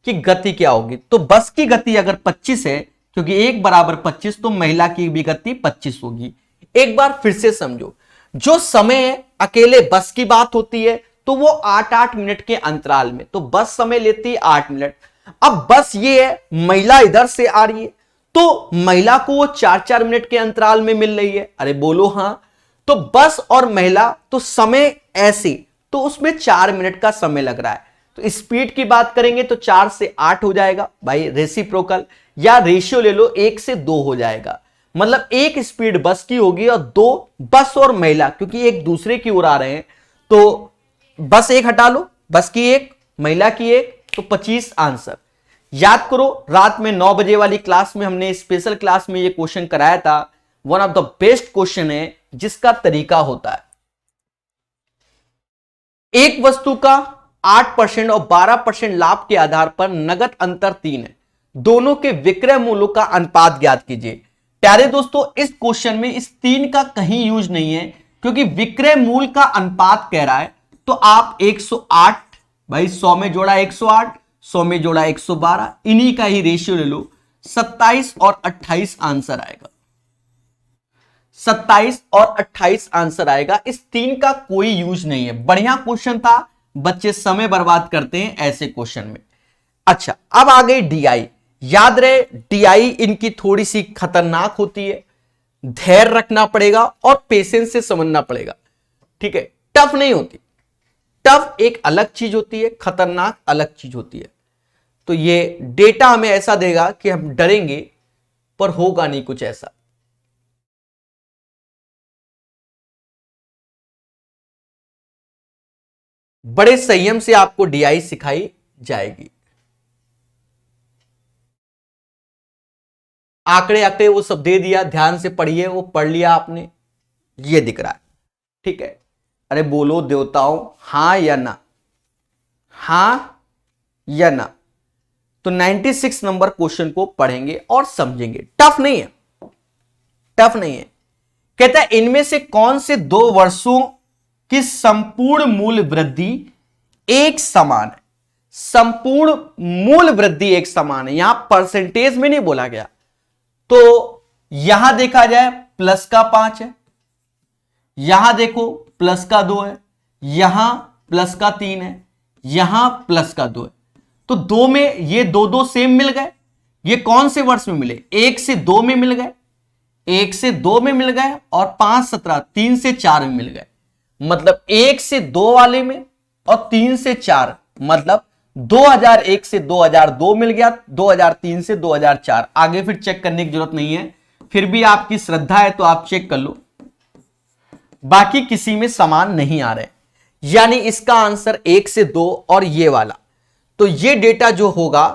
की गति क्या होगी? तो बस की गति अगर 25 है, क्योंकि 1 बराबर 25, तो महिला की भी गति 25 होगी। एक बार फिर से समझो, जो समय अकेले बस की बात होती है तो वो 8-8 मिनट के अंतराल में, तो बस समय लेती है 8 मिनट। अब बस ये है, महिला इधर से आ रही है तो महिला को वो 4-4 मिनट के अंतराल में मिल रही है। अरे बोलो हाँ। तो बस और महिला, तो समय ऐसे, तो उसमें 4 मिनट का समय लग रहा है। तो स्पीड की बात करेंगे तो 4 से 8 हो जाएगा भाई, रेसिप्रोकल या रेशियो ले लो, 1 से 2 हो जाएगा। मतलब 1 स्पीड बस की होगी और 2 बस और महिला, क्योंकि एक दूसरे की ओर आ रहे हैं तो बस 1 हटा लो, बस की 1 महिला की 1, तो 25 आंसर। याद करो, रात में 9 बजे वाली क्लास में हमने स्पेशल क्लास में ये क्वेश्चन कराया था। One of the best question है जिसका तरीका होता है, एक वस्तु का 8% और 12% लाभ के आधार पर नगद अंतर 3 है, दोनों के विक्रय मूल्यों का अनुपात ज्ञात कीजिए। प्यारे दोस्तों, इस क्वेश्चन में इस 3 का कहीं यूज नहीं है, क्योंकि विक्रय मूल्य का अनुपात कह रहा है। तो आप 108 भाई, 100 में जोड़ा 108, 100 में जोड़ा 112, इन्हीं का ही रेशियो ले लो। 27 और 28 आंसर आएगा, 27 और 28 आंसर आएगा। इस 3 का कोई यूज नहीं है। बढ़िया क्वेश्चन था, बच्चे समय बर्बाद करते हैं ऐसे क्वेश्चन में। अच्छा, अब आ गई डीआई। याद रहे, डीआई इनकी थोड़ी सी खतरनाक होती है, धैर्य रखना पड़ेगा और पेशेंस से समझना पड़ेगा, ठीक है। टफ नहीं होती, टफ एक अलग चीज होती है, खतरनाक अलग चीज होती है। तो ये डेटा हमें ऐसा देगा कि हम डरेंगे, पर होगा नहीं कुछ ऐसा। बड़े संयम से आपको डीआई सिखाई जाएगी। आंकड़े आंकड़े वो सब दे दिया, ध्यान से पढ़िए, वो पढ़ लिया आपने, ये दिख रहा है, ठीक है। अरे बोलो देवताओं, हां या ना, हां या ना। तो 96 नंबर क्वेश्चन को पढ़ेंगे और समझेंगे। टफ नहीं है, टफ नहीं है। कहता है इनमें से कौन से 2 वर्षों की संपूर्ण मूल्य वृद्धि एक समान है? संपूर्ण मूल्य वृद्धि एक समान है, यहां परसेंटेज में नहीं बोला गया। तो यहां देखा जाए प्लस का 5 है, यहां देखो प्लस का 2 है, यहां प्लस का 3 है, यहां प्लस का 2 है। तो 2 में ये 2 सेम मिल गए। ये कौन से वर्ष में मिले? 1 से 2 में मिल गए, 1 से 2 में मिल गए, और 5 17 3 से 4 में मिल गए। मतलब 1 से 2 वाले में और 3 से 4, मतलब 2001 से 2002 मिल गया, 2003 से 2004। आगे फिर चेक करने की जरूरत नहीं है, फिर भी आपकी श्रद्धा है तो आप चेक कर लो। बाकी किसी में समान नहीं आ रहे, यानी इसका आंसर 1 से 2 और ये वाला। तो ये डेटा जो होगा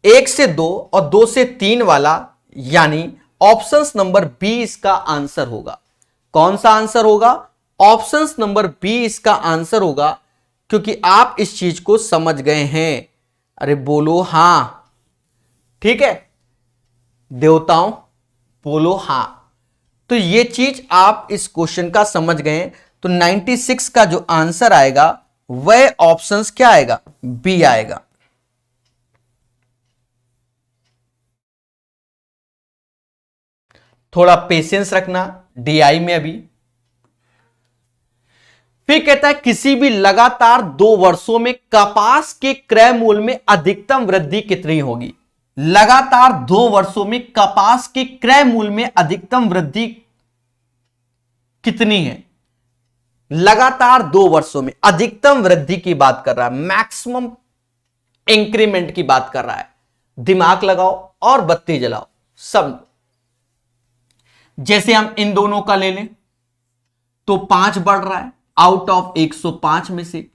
1 से 2 और 2 से 3 वाला, यानी ऑप्शंस नंबर बी इसका आंसर होगा। कौन सा आंसर होगा? ऑप्शंस नंबर बी इसका आंसर होगा, क्योंकि आप इस चीज को समझ गए हैं। अरे बोलो हां। ठीक है देवताओं, बोलो हां। तो ये चीज आप इस क्वेश्चन का समझ गए। तो 96 का जो आंसर आएगा वह ऑप्शंस क्या आएगा? बी आएगा। थोड़ा पेशेंस रखना डीआई में अभी। फिर कहता है किसी भी लगातार 2 वर्षों में कपास के क्रय मूल्य में अधिकतम वृद्धि कितनी होगी? लगातार 2 वर्षों में कपास के क्रय मूल्य में अधिकतम वृद्धि कितनी है? लगातार 2 वर्षों में अधिकतम वृद्धि की बात कर रहा है, मैक्सिमम इंक्रीमेंट की बात कर रहा है। दिमाग लगाओ और बत्ती जलाओ, समझो। जैसे हम इन दोनों का ले लें तो 5 बढ़ रहा है आउट ऑफ 105 में से।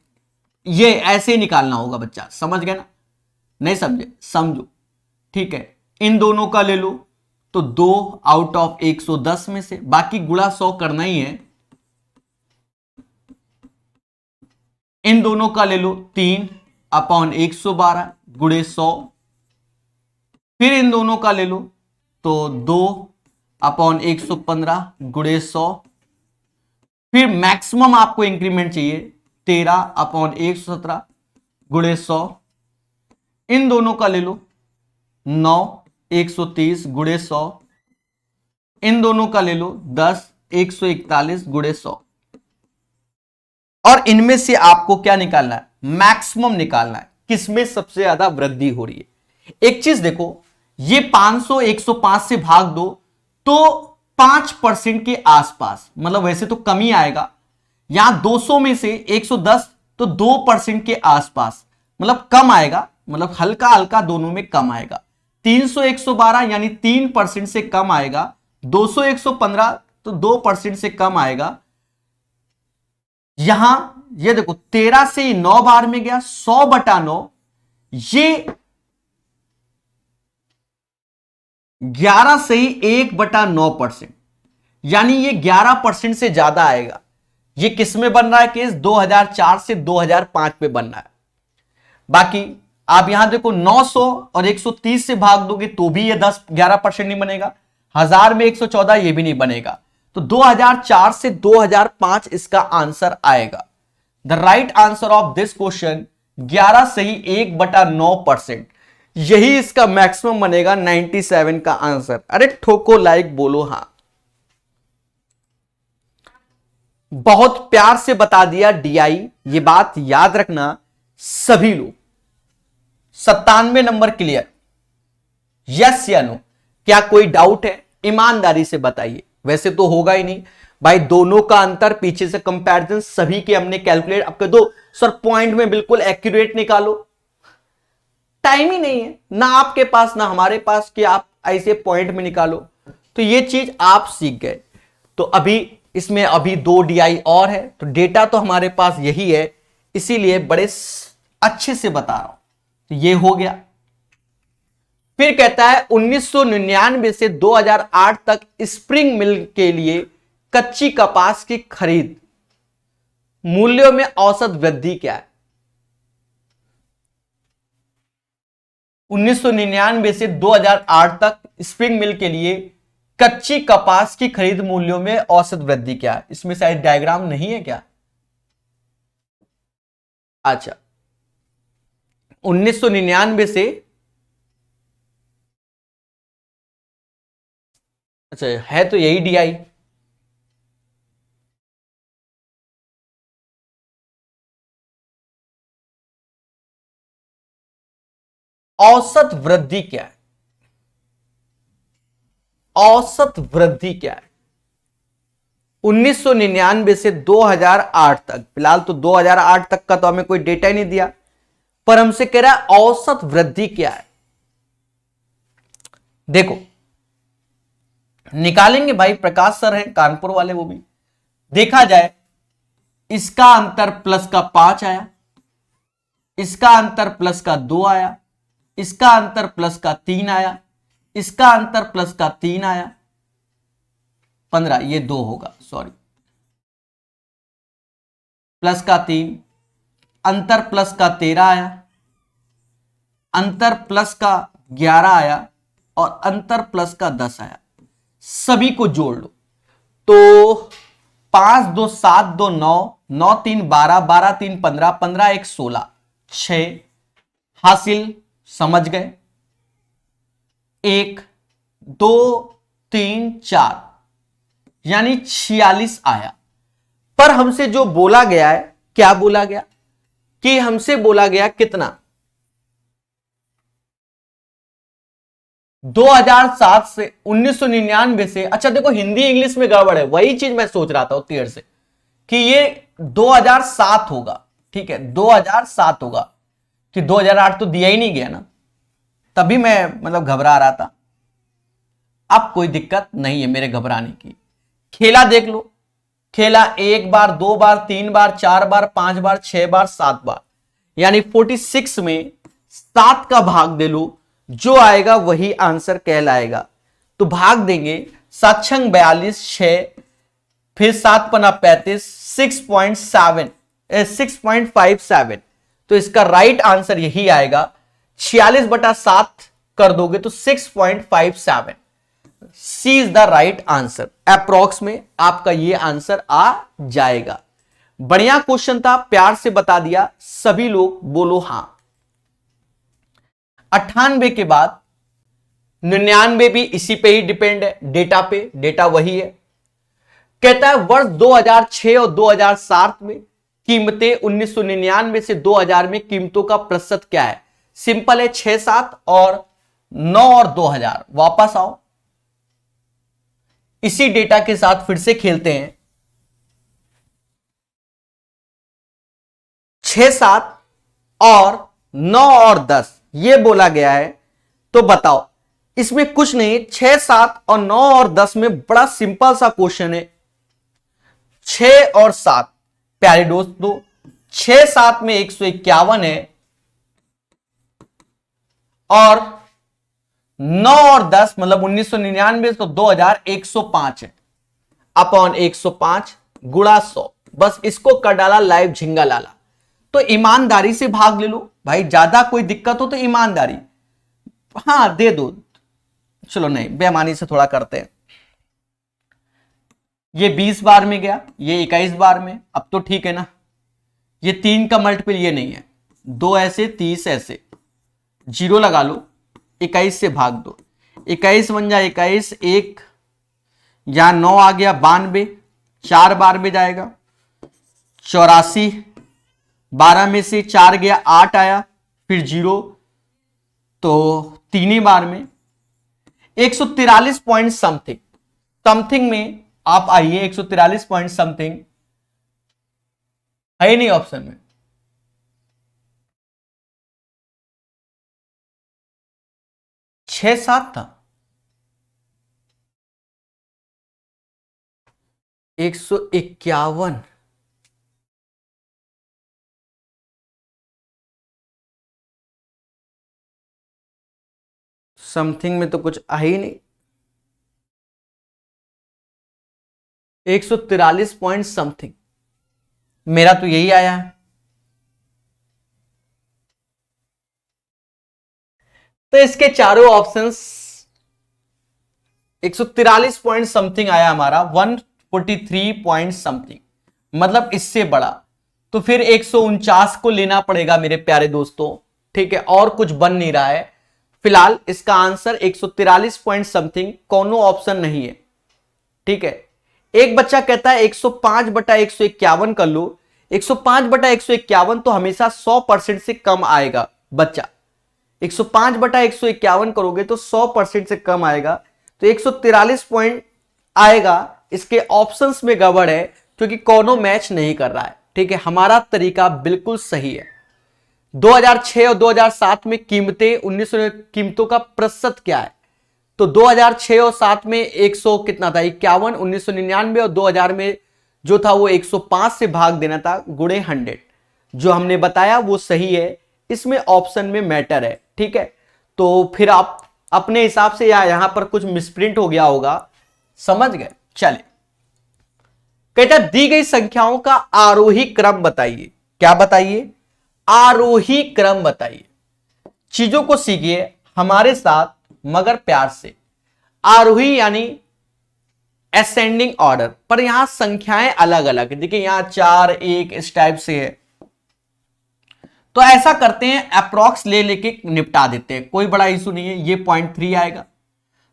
ये ऐसे ही निकालना होगा बच्चा, समझ गए ना? नहीं समझे? समझो। ठीक है, इन दोनों का ले लो तो 2 आउट ऑफ 110 में से, बाकी गुणा 100 करना ही है। इन दोनों का ले लो 3 अपॉन 112 गुणे 100। फिर इन दोनों का ले लो तो 2 अपॉन 115 गुणे 100। फिर मैक्सिमम आपको इंक्रीमेंट चाहिए 13 अपॉन 117 गुणे 100। इन दोनों का ले लो 9 130 गुणे 100। इन दोनों का ले लो 10 141 गुणे 100। और इनमें से आपको क्या निकालना है? मैक्सिमम निकालना है, किसमें सबसे ज्यादा वृद्धि हो रही है। एक चीज देखो, ये 500 105 से भाग दो तो 5% के आसपास, मतलब वैसे तो कमी आएगा। यहां 200 में से 110 तो 2% के आसपास, मतलब कम आएगा, मतलब हल्का हल्का दोनों में कम आएगा। 300 112 यानी 3% से कम आएगा। 200 115 तो 2% से कम आएगा। यहां ये देखो 13 से 9 बार में गया, 100/9, ये 11 से ही 1/9%, यानी ये 11% से ज्यादा आएगा। ये किस में बन रहा है केस? 2004 से 2005 में बन रहा है। बाकी आप यहां देखो 900 और 130 से भाग दोगे तो भी ये 10-11% नहीं बनेगा। 1000 में 114 ये भी नहीं बनेगा। तो 2004 से 2005 इसका आंसर आएगा। The right answer of this question 11 से ही 1/9%, यही इसका मैक्सिमम बनेगा। 97 का आंसर। अरे ठोको लाइक, बोलो हां। बहुत प्यार से बता दिया डीआई, ये बात याद रखना सभी लोग। 97 नंबर क्लियर? यस या नो? क्या कोई डाउट है? ईमानदारी से बताइए। वैसे तो होगा ही नहीं भाई, दोनों का अंतर पीछे से कंपैरिजन सभी के हमने कैलकुलेट। अब कह दो सर पॉइंट में बिल्कुल एक्यूरेट निकालो, टाइम ही नहीं है ना आपके पास ना हमारे पास कि आप ऐसे पॉइंट में निकालो। तो ये चीज आप सीख गए। तो अभी इसमें अभी 2 डीआई और है, तो डेटा तो हमारे पास यही है, इसीलिए बड़े अच्छे से बता रहा हूं। तो ये हो गया। फिर कहता है 1999 से 2008 तक स्प्रिंग मिल के लिए कच्ची कपास की खरीद मूल्यों में औसत वृद्धि क्या है? 1999 से 2008 तक स्प्रिंग मिल के लिए कच्ची कपास की खरीद मूल्यों में औसत वृद्धि क्या है? इसमें शायद डायग्राम नहीं है क्या? अच्छा, 1999 से, अच्छा है तो यही डीआई। औसत वृद्धि क्या है? औसत वृद्धि क्या है? 1999 से 2008 तक, फिलहाल तो 2008 तक का तो हमें कोई डेटा ही नहीं दिया, पर हमसे कह रहा है औसत वृद्धि क्या है। देखो निकालेंगे भाई, प्रकाश सर हैं कानपुर वाले, वो भी देखा जाए। इसका अंतर प्लस का 5 आया, इसका अंतर प्लस का 2 आया, इसका अंतर प्लस का 3 आया, इसका अंतर प्लस का 3 आया, 15, ये 2 होगा, सॉरी, प्लस का 3, अंतर प्लस का 13 आया, अंतर प्लस का 11 आया और अंतर प्लस का 10 आया। सभी को जोड़ लो तो 5 2 7 2 9, 9 3 12, 12 3 15, 15 1 16, 6 हासिल, समझ गए। 1 2 3 4 यानी 46 आया। पर हमसे जो बोला गया है, क्या बोला गया कि हमसे बोला गया कितना, 2007 से 1999 से। अच्छा देखो, हिंदी इंग्लिश में गड़बड़ है, वही चीज मैं सोच रहा था उतनी देर से कि ये 2007 होगा, ठीक है 2007 होगा, कि 2008 तो दिया ही नहीं गया ना, तभी मैं मतलब घबरा रहा था। अब कोई दिक्कत नहीं है मेरे घबराने की। खेला देख लो, खेला 1 बार 2 बार 3 बार 4 बार 5 बार 6 बार 7 बार, यानी 46 में 7 का भाग दे लो, जो आएगा वही आंसर कहलाएगा। तो भाग देंगे, 7 छंग 42, 6 फिर 7 पना 35, 6.57, तो इसका राइट आंसर यही आएगा। 46/7 कर दोगे तो 6.57, C is the right answer. Approx में आपका ये आंसर आ जाएगा। बढ़िया क्वेश्चन था, प्यार से बता दिया, सभी लोग बोलो हां। 98 के बाद 99 भी इसी पे ही डिपेंड है, डेटा पे, डेटा वही है। कहता है वर्ष 2006 और 2007 में कीमतें 1999 से 2000 में कीमतों का प्रतिशत क्या है। सिंपल है, 6 7 और 9 और 2000। वापस आओ, इसी डेटा के साथ फिर से खेलते हैं। 6 7 और 9 और 10 ये बोला गया है, तो बताओ इसमें कुछ नहीं। 6 7 और 9 और 10 में बड़ा सिंपल सा क्वेश्चन है। 6 और 7 प्यारे दोस्तों, 6 7 में 151 है और 9 और 10 मतलब 1999 तो 2000 105 है, अपॉन 105 गुणा 100। बस इसको कर डाला लाइव झिंगा लाला। तो ईमानदारी से भाग ले लो भाई, ज्यादा कोई दिक्कत हो तो ईमानदारी, हाँ दे दो, चलो नहीं बेईमानी से थोड़ा करते हैं। ये 20 बार में गया, ये 21 बार में, अब तो ठीक है ना। ये 3 का मल्टीपल ये नहीं है, 2 ऐसे 30 ऐसे, 0 लगा लो, 21 से भाग दो, 21 बन जाए 21, 1 या 9 आ गया 92, 4 बार में जाएगा 84, 12 में से 4 गया 8 आया, फिर 0 तो 3 ही बार में 143 पॉइंट समथिंग, समथिंग में आप आइए, 143 पॉइंट समथिंग है नहीं ऑप्शन में। 6 7 था, 151, समथिंग में तो कुछ आ ही नहीं। 143 पॉइंट समथिंग मेरा तो यही आया है। तो इसके चारों ऑप्शंस 143 पॉइंट समथिंग आया हमारा, 143 पॉइंट समथिंग मतलब इससे बड़ा। तो फिर 149 को लेना पड़ेगा मेरे प्यारे दोस्तों, ठीक है, और कुछ बन नहीं रहा है। फिलहाल इसका आंसर 143 पॉइंट समथिंग, कोनो ऑप्शन नहीं है, ठीक है। एक बच्चा कहता है 105/151 कर लो। 105/151 तो हमेशा 100% से कम आएगा बच्चा, 105/151 करोगे तो 100% से कम आएगा, तो 143 पॉइंट आएगा। इसके ऑप्शंस में गड़बड़ है क्योंकि कोनो मैच नहीं कर रहा है, ठीक है। हमारा तरीका बिल्कुल सही है। 2006 और 2007 में कीमतें 1900 कीमतों का प्रतिशत क्या है, तो 2006 और 7 में 100 कितना था 51, 1999 और 2000 में जो था वो 105 से भाग देना था गुणे 100। जो हमने बताया वो सही है, इसमें ऑप्शन में मैटर है, ठीक है। तो फिर आप अपने हिसाब से, या यहां पर कुछ मिसप्रिंट हो गया होगा, समझ गए। चलिए, कहता दी गई संख्याओं का आरोही क्रम बताइए। क्या बताइए? आरोही क्रम बताइए। चीजों को सीखिए हमारे साथ मगर प्यार से। आरोही यानी असेंडिंग ऑर्डर, पर यहां संख्याएं अलग अलग, देखिए यहां 4 1 इस टाइप से है। तो ऐसा करते हैं, अप्रॉक्स ले लेके निपटा देते हैं, कोई बड़ा इशू नहीं है। ये 0.3 आएगा।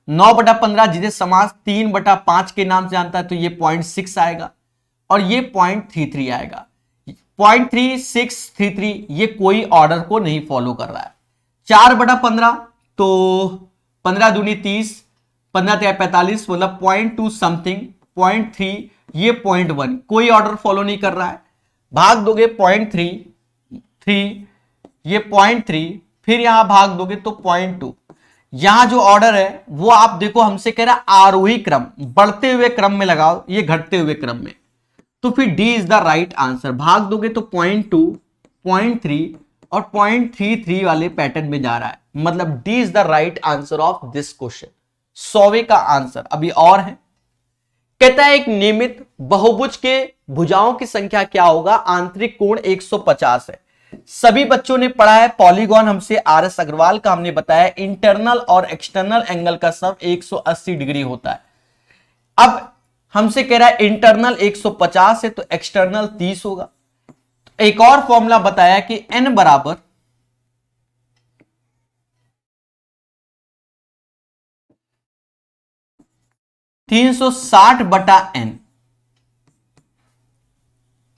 9/15 जिसे समास 3/5 के नाम से जानता है, तो ये 0.6 आएगा, और ये 0.33 आएगा। 0.3633 ये कोई ऑर्डर को नहीं फॉलो कर रहा है। 4/15 तो 15 दूनी 30, 15 तिया 45, मतलब 0.2 समथिंग, 0.3, ये 0.1 कोई ऑर्डर फॉलो नहीं कर रहा है। भाग दोगे 0.3, ये 0.3, फिर यहां भाग दोगे तो 0.2। यहां जो ऑर्डर है वो आप देखो, हमसे कह रहा है आरोही क्रम, बढ़ते हुए क्रम में लगाओ, ये घटते हुए क्रम में, तो फिर D is the right answer. भाग दोगे तो 0.2, 0.3 और 0.33 वाले पैटर्न में जा रहा है, मतलब D is the right answer of this question. 100वें का आंसर अभी और है। कहता है एक नियमित बहुभुज के भुजाओं की संख्या क्या होगा? आंतरिक कोण 150 है। सभी बच्चों ने पढ़ा है पॉलीगॉन, हमसे आर एस अग्रवाल का हमने बताया इंटरनल और एक्सटर्नल एंगल का सम 180 डिग्री होता है। अब हमसे कह रहा है इंटरनल 150 है तो एक्सटर्नल 30 होगा। एक और फॉर्मूला बताया कि n बराबर 360/n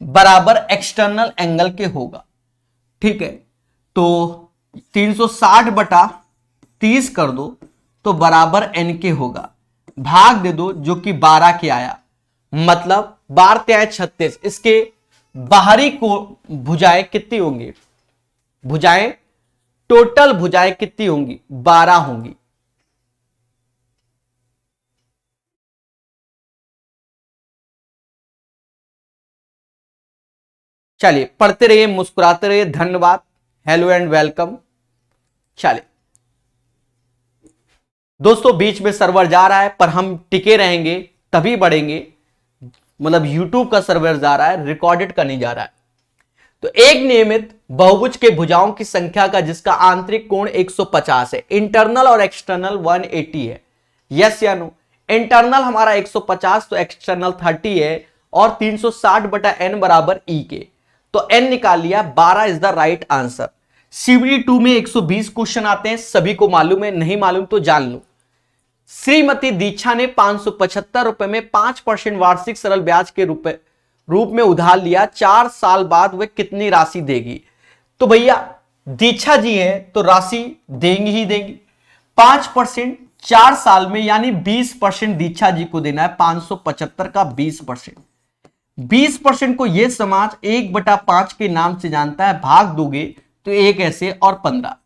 बराबर एक्सटर्नल एंगल के होगा। ठीक है, तो 360/30 कर दो तो बराबर n के होगा। भाग दे दो जो कि 12 के आया, मतलब 12 तिहाई 36। इसके बाहरी को भुजाएं कितनी होंगी? भुजाएं, टोटल भुजाएं कितनी होंगी? 12 होंगी। चलिए पढ़ते रहिए, मुस्कुराते रहिए। धन्यवाद, हेलो एंड वेलकम। चलिए दोस्तों, बीच में सर्वर जा रहा है पर हम टिके रहेंगे तभी बढ़ेंगे, मतलब YouTube का सर्वर जा रहा है, रिकॉर्डेड का नहीं जा रहा है। तो एक नियमित बहुभुज के भुजाओं की संख्या का जिसका आंतरिक कोण 150 है, इंटरनल और एक्सटर्नल 180 है। यस या नो? इंटरनल हमारा 150 तो एक्सटर्नल 30 है, और 360/n बराबर e के, तो n निकाल लिया, 12 is the right answer. CBT 2 में 120 क्वेश्चन आते हैं, सभी को मालूम है, नहीं मालूम तो जान लो। श्रीमती दीक्षा ने 575 रुपए में 5% वार्षिक सरल ब्याज के रूप में उधार लिया। 4 साल बाद वह कितनी राशि देगी? तो भैया दीक्षा जी हैं तो राशि देंगी ही देंगी। 5% 4 साल में, यानी 20% दीक्षा जी को देना है। 575 का 20%, 20% को यह समाज 1/5 के नाम से जानता है। भाग दोगे तो एक ऐसे और 15,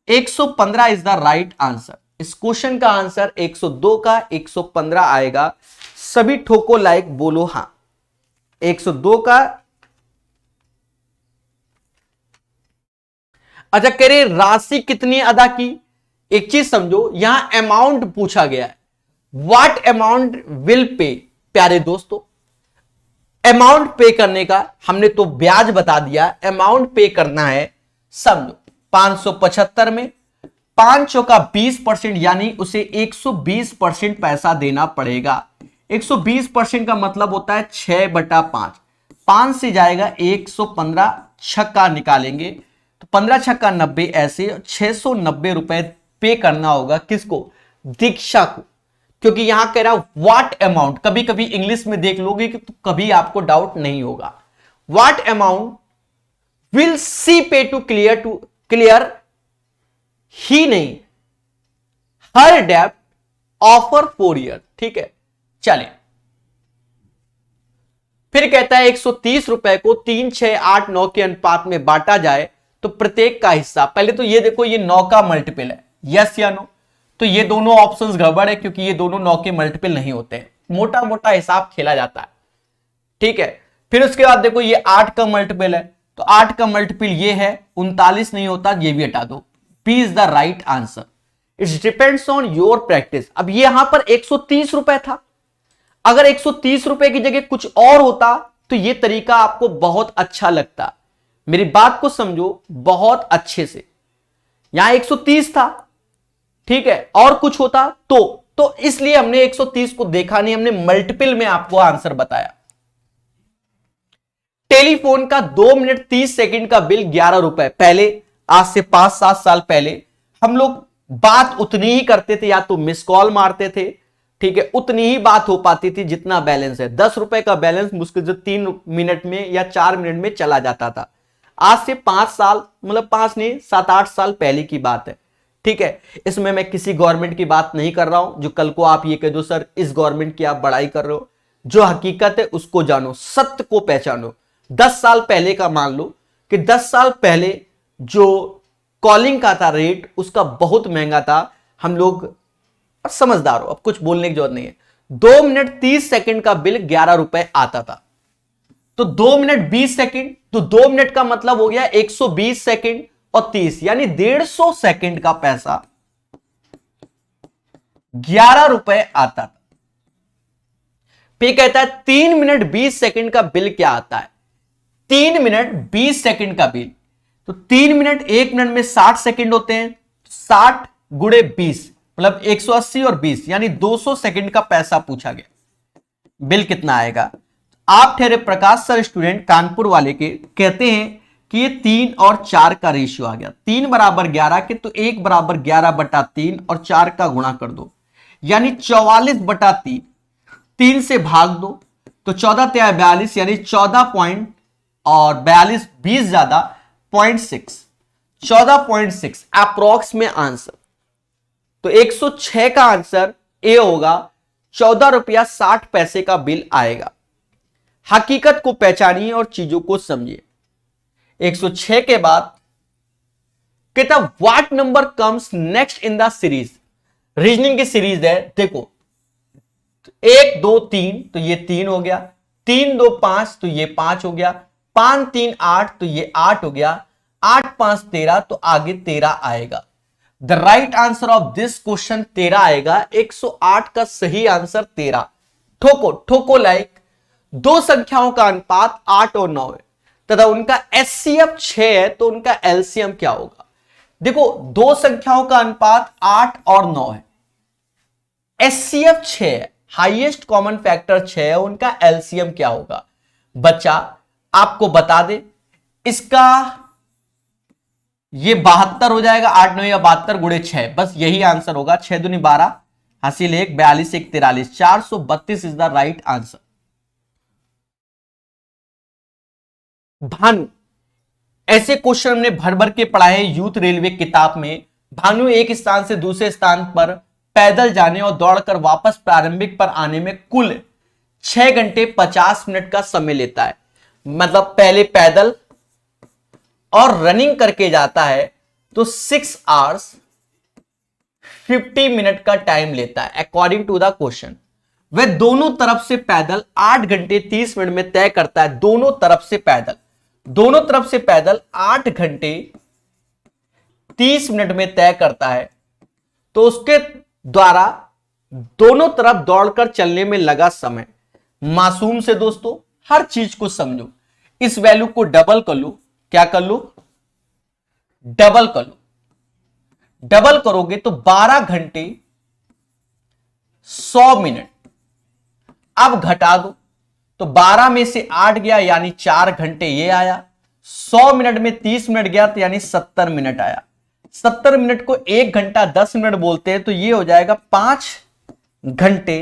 115 इज द राइट आंसर। इस क्वेश्चन का आंसर 102 का 115 आएगा। सभी ठोको लाइक, बोलो हां। 102 का, अच्छा कह रहे राशि कितनी अदा की? एक चीज समझो, यहां अमाउंट पूछा गया है, व्हाट अमाउंट विल पे। प्यारे दोस्तों, अमाउंट पे करने का हमने तो ब्याज बता दिया, अमाउंट पे करना है। समझो 575 में 500 का 20%, यानी उसे 120% पैसा देना पड़ेगा। 120% का मतलब होता है 6/5। 5 से जाएगा 115, छक्का निकालेंगे तो 15 छक्का 90, ऐसे 690 रुपए पे करना होगा। किसको? दीक्षा को, क्योंकि यहां कह रहा है व्हाट अमाउंट। कभी कभी इंग्लिश में देख लोगे कि तो कभी आपको डाउट नहीं होगा। व्हाट अमाउंट विल सी पे टू क्लियर ही नहीं हर डेब्ट ऑफर 4 ईयर। ठीक है, चलें। फिर कहता है 130 रुपए को 3, 6, 8, 9 के अनुपात में बांटा जाए तो प्रत्येक का हिस्सा। पहले तो ये देखो, ये 9 का मल्टीपल है, यस या नो? तो ये दोनों ऑप्शंस गड़बड़ है, क्योंकि ये दोनों 9 के मल्टीपल नहीं होते हैं। मोटा मोटा हिसाब खेला जाता है, ठीक है। फिर उसके बाद देखो, ये 8 का मल्टीपल है, तो 8 का मल्टीपल ये है, 39 नहीं होता, ये भी हटा दो। P is the right answer. It's depends on your practice. अब ये यहां पर 130 रुपए था, अगर 130 रुपए की जगह कुछ और होता तो ये तरीका आपको बहुत अच्छा लगता। मेरी बात को समझो बहुत अच्छे से। यहां 130 था, ठीक है, और कुछ होता तो इसलिए हमने 130 को देखा नहीं, हमने मल्टीपल में आपको आंसर बताया। टेलीफोन का 2 मिनट 30 सेकंड का बिल 11 रुपए। पहले आज से 5-7 साल पहले हम लोग बात उतनी ही करते थे, या तो मिस कॉल मारते थे, ठीक है, उतनी ही बात हो पाती थी जितना बैलेंस है। 10 रुपए का बैलेंस मुश्किल से 3 मिनट में या 4 मिनट में चला जाता था। आज से 5 साल, मतलब 5 नहीं 7-8 साल पहले की बात है, ठीक है। इसमें मैं किसी गवर्नमेंट की बात नहीं कर रहा हूं जो कल को आप ये कह दो सर इस गवर्नमेंट की आप बड़ाई कर रहे हो। जो हकीकत है उसको जानो, सत्य को पहचानो। 10 साल पहले का मान लो कि 10 साल पहले जो कॉलिंग का था रेट उसका बहुत महंगा था। हम लोग अब समझदार हो, अब कुछ बोलने की जरूरत नहीं है। 2 मिनट 30 सेकंड का बिल 11 रुपए आता था, तो 2 मिनट 20 सेकंड, तो 2 मिनट का मतलब हो गया 120 सेकंड और 30 यानी 150 सेकंड का पैसा 11 रुपए आता था। फिर कहता है 3 मिनट 20 सेकंड का बिल क्या आता है। 3 मिनट 20 सेकंड का बिल, तो 3 मिनट 1 मिनट में 60 सेकंड होते हैं, 60 गुणे 20 मतलब 180 और 20 यानी 200 सेकंड का पैसा पूछा गया। बिल कितना आएगा। आप ठहरे प्रकाश सर स्टूडेंट कानपुर वाले के कहते हैं कि ये 3 और 4 का रेशियो आ गया। 3 बराबर 11 के, तो 1 बराबर 11/3 और 4 का गुणा कर दो यानी 44/3। 3 से भाग दो तो 14 × 42 यानी 14 पॉइंट और 42 20 ज्यादा 0.6 14.6 अप्रोक्स में आंसर। तो 106 का आंसर ए होगा। 14 रुपया 60 पैसे का बिल आएगा। हकीकत को पहचानिए और चीजों को समझिए। 106 के बाद कितना what number comes next in the series. Reasoning की सीरीज है, देखो 1 2 3 तो ये 3 हो गया, 3 2 5 तो ये 5 हो गया, 5 3 8 तो ये 8 हो गया, 8 5 13 तो आगे 13 आएगा। The right answer of this question 13 आएगा। 108 का सही आंसर 13। ठोको ठोको लाइक। दो संख्याओं का अनुपात 8 और 9 है तथा उनका एचसीएफ 6 है, तो उनका एलसीएम क्या होगा। देखो दो संख्याओं का अनुपात 8 और 9 है, एचसीएफ 6 है, हाईएस्ट कॉमन फैक्टर 6 है, उनका एलसीएम क्या होगा। बच्चा आपको बता दे, इसका ये 72 हो जाएगा। 8 9 या 72 गुणे 6, बस यही आंसर होगा। 6 दूनी 12 हासिल 1 42 1 43 432 is the right answer. Bhanu, ऐसे क्वेश्चन हमने भर भर के पढ़ाए हैं यूथ रेलवे किताब में। भानु एक स्थान से दूसरे स्थान पर पैदल जाने और दौड़कर वापस प्रारंभिक पर आने में कुल 6 घंटे 50 मिनट का समय लेता है। मतलब पहले पैदल और रनिंग करके जाता है तो 6 hours 50 मिनट का टाइम लेता है अकॉर्डिंग टू द क्वेश्चन। वह दोनों तरफ से पैदल 8 घंटे 30 मिनट में तय करता है। दोनों तरफ से पैदल 8 घंटे 30 मिनट में तय करता है, तो उसके द्वारा दोनों तरफ दौड़कर चलने में लगा समय। मासूम से दोस्तों हर चीज को समझो। इस वैल्यू को डबल कर लो। क्या कर लो? डबल कर लो। डबल करोगे तो 12 घंटे 100 मिनट। अब घटा दो तो 12 में से 8 गया यानी 4 घंटे ये आया। 100 मिनट में 30 मिनट गया तो यानी 70 मिनट आया। 70 मिनट को 1 घंटा 10 मिनट बोलते हैं, तो ये हो जाएगा 5 घंटे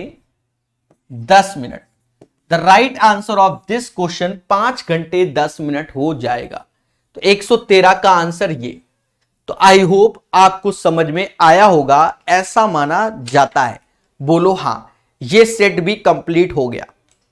10 minute. The right answer of this question 5 घंटे 10 मिनट हो जाएगा। तो 113 का आंसर ये। तो आई होप आपको समझ में आया होगा, ऐसा माना जाता है। बोलो हां, ये सेट भी कंप्लीट हो गया।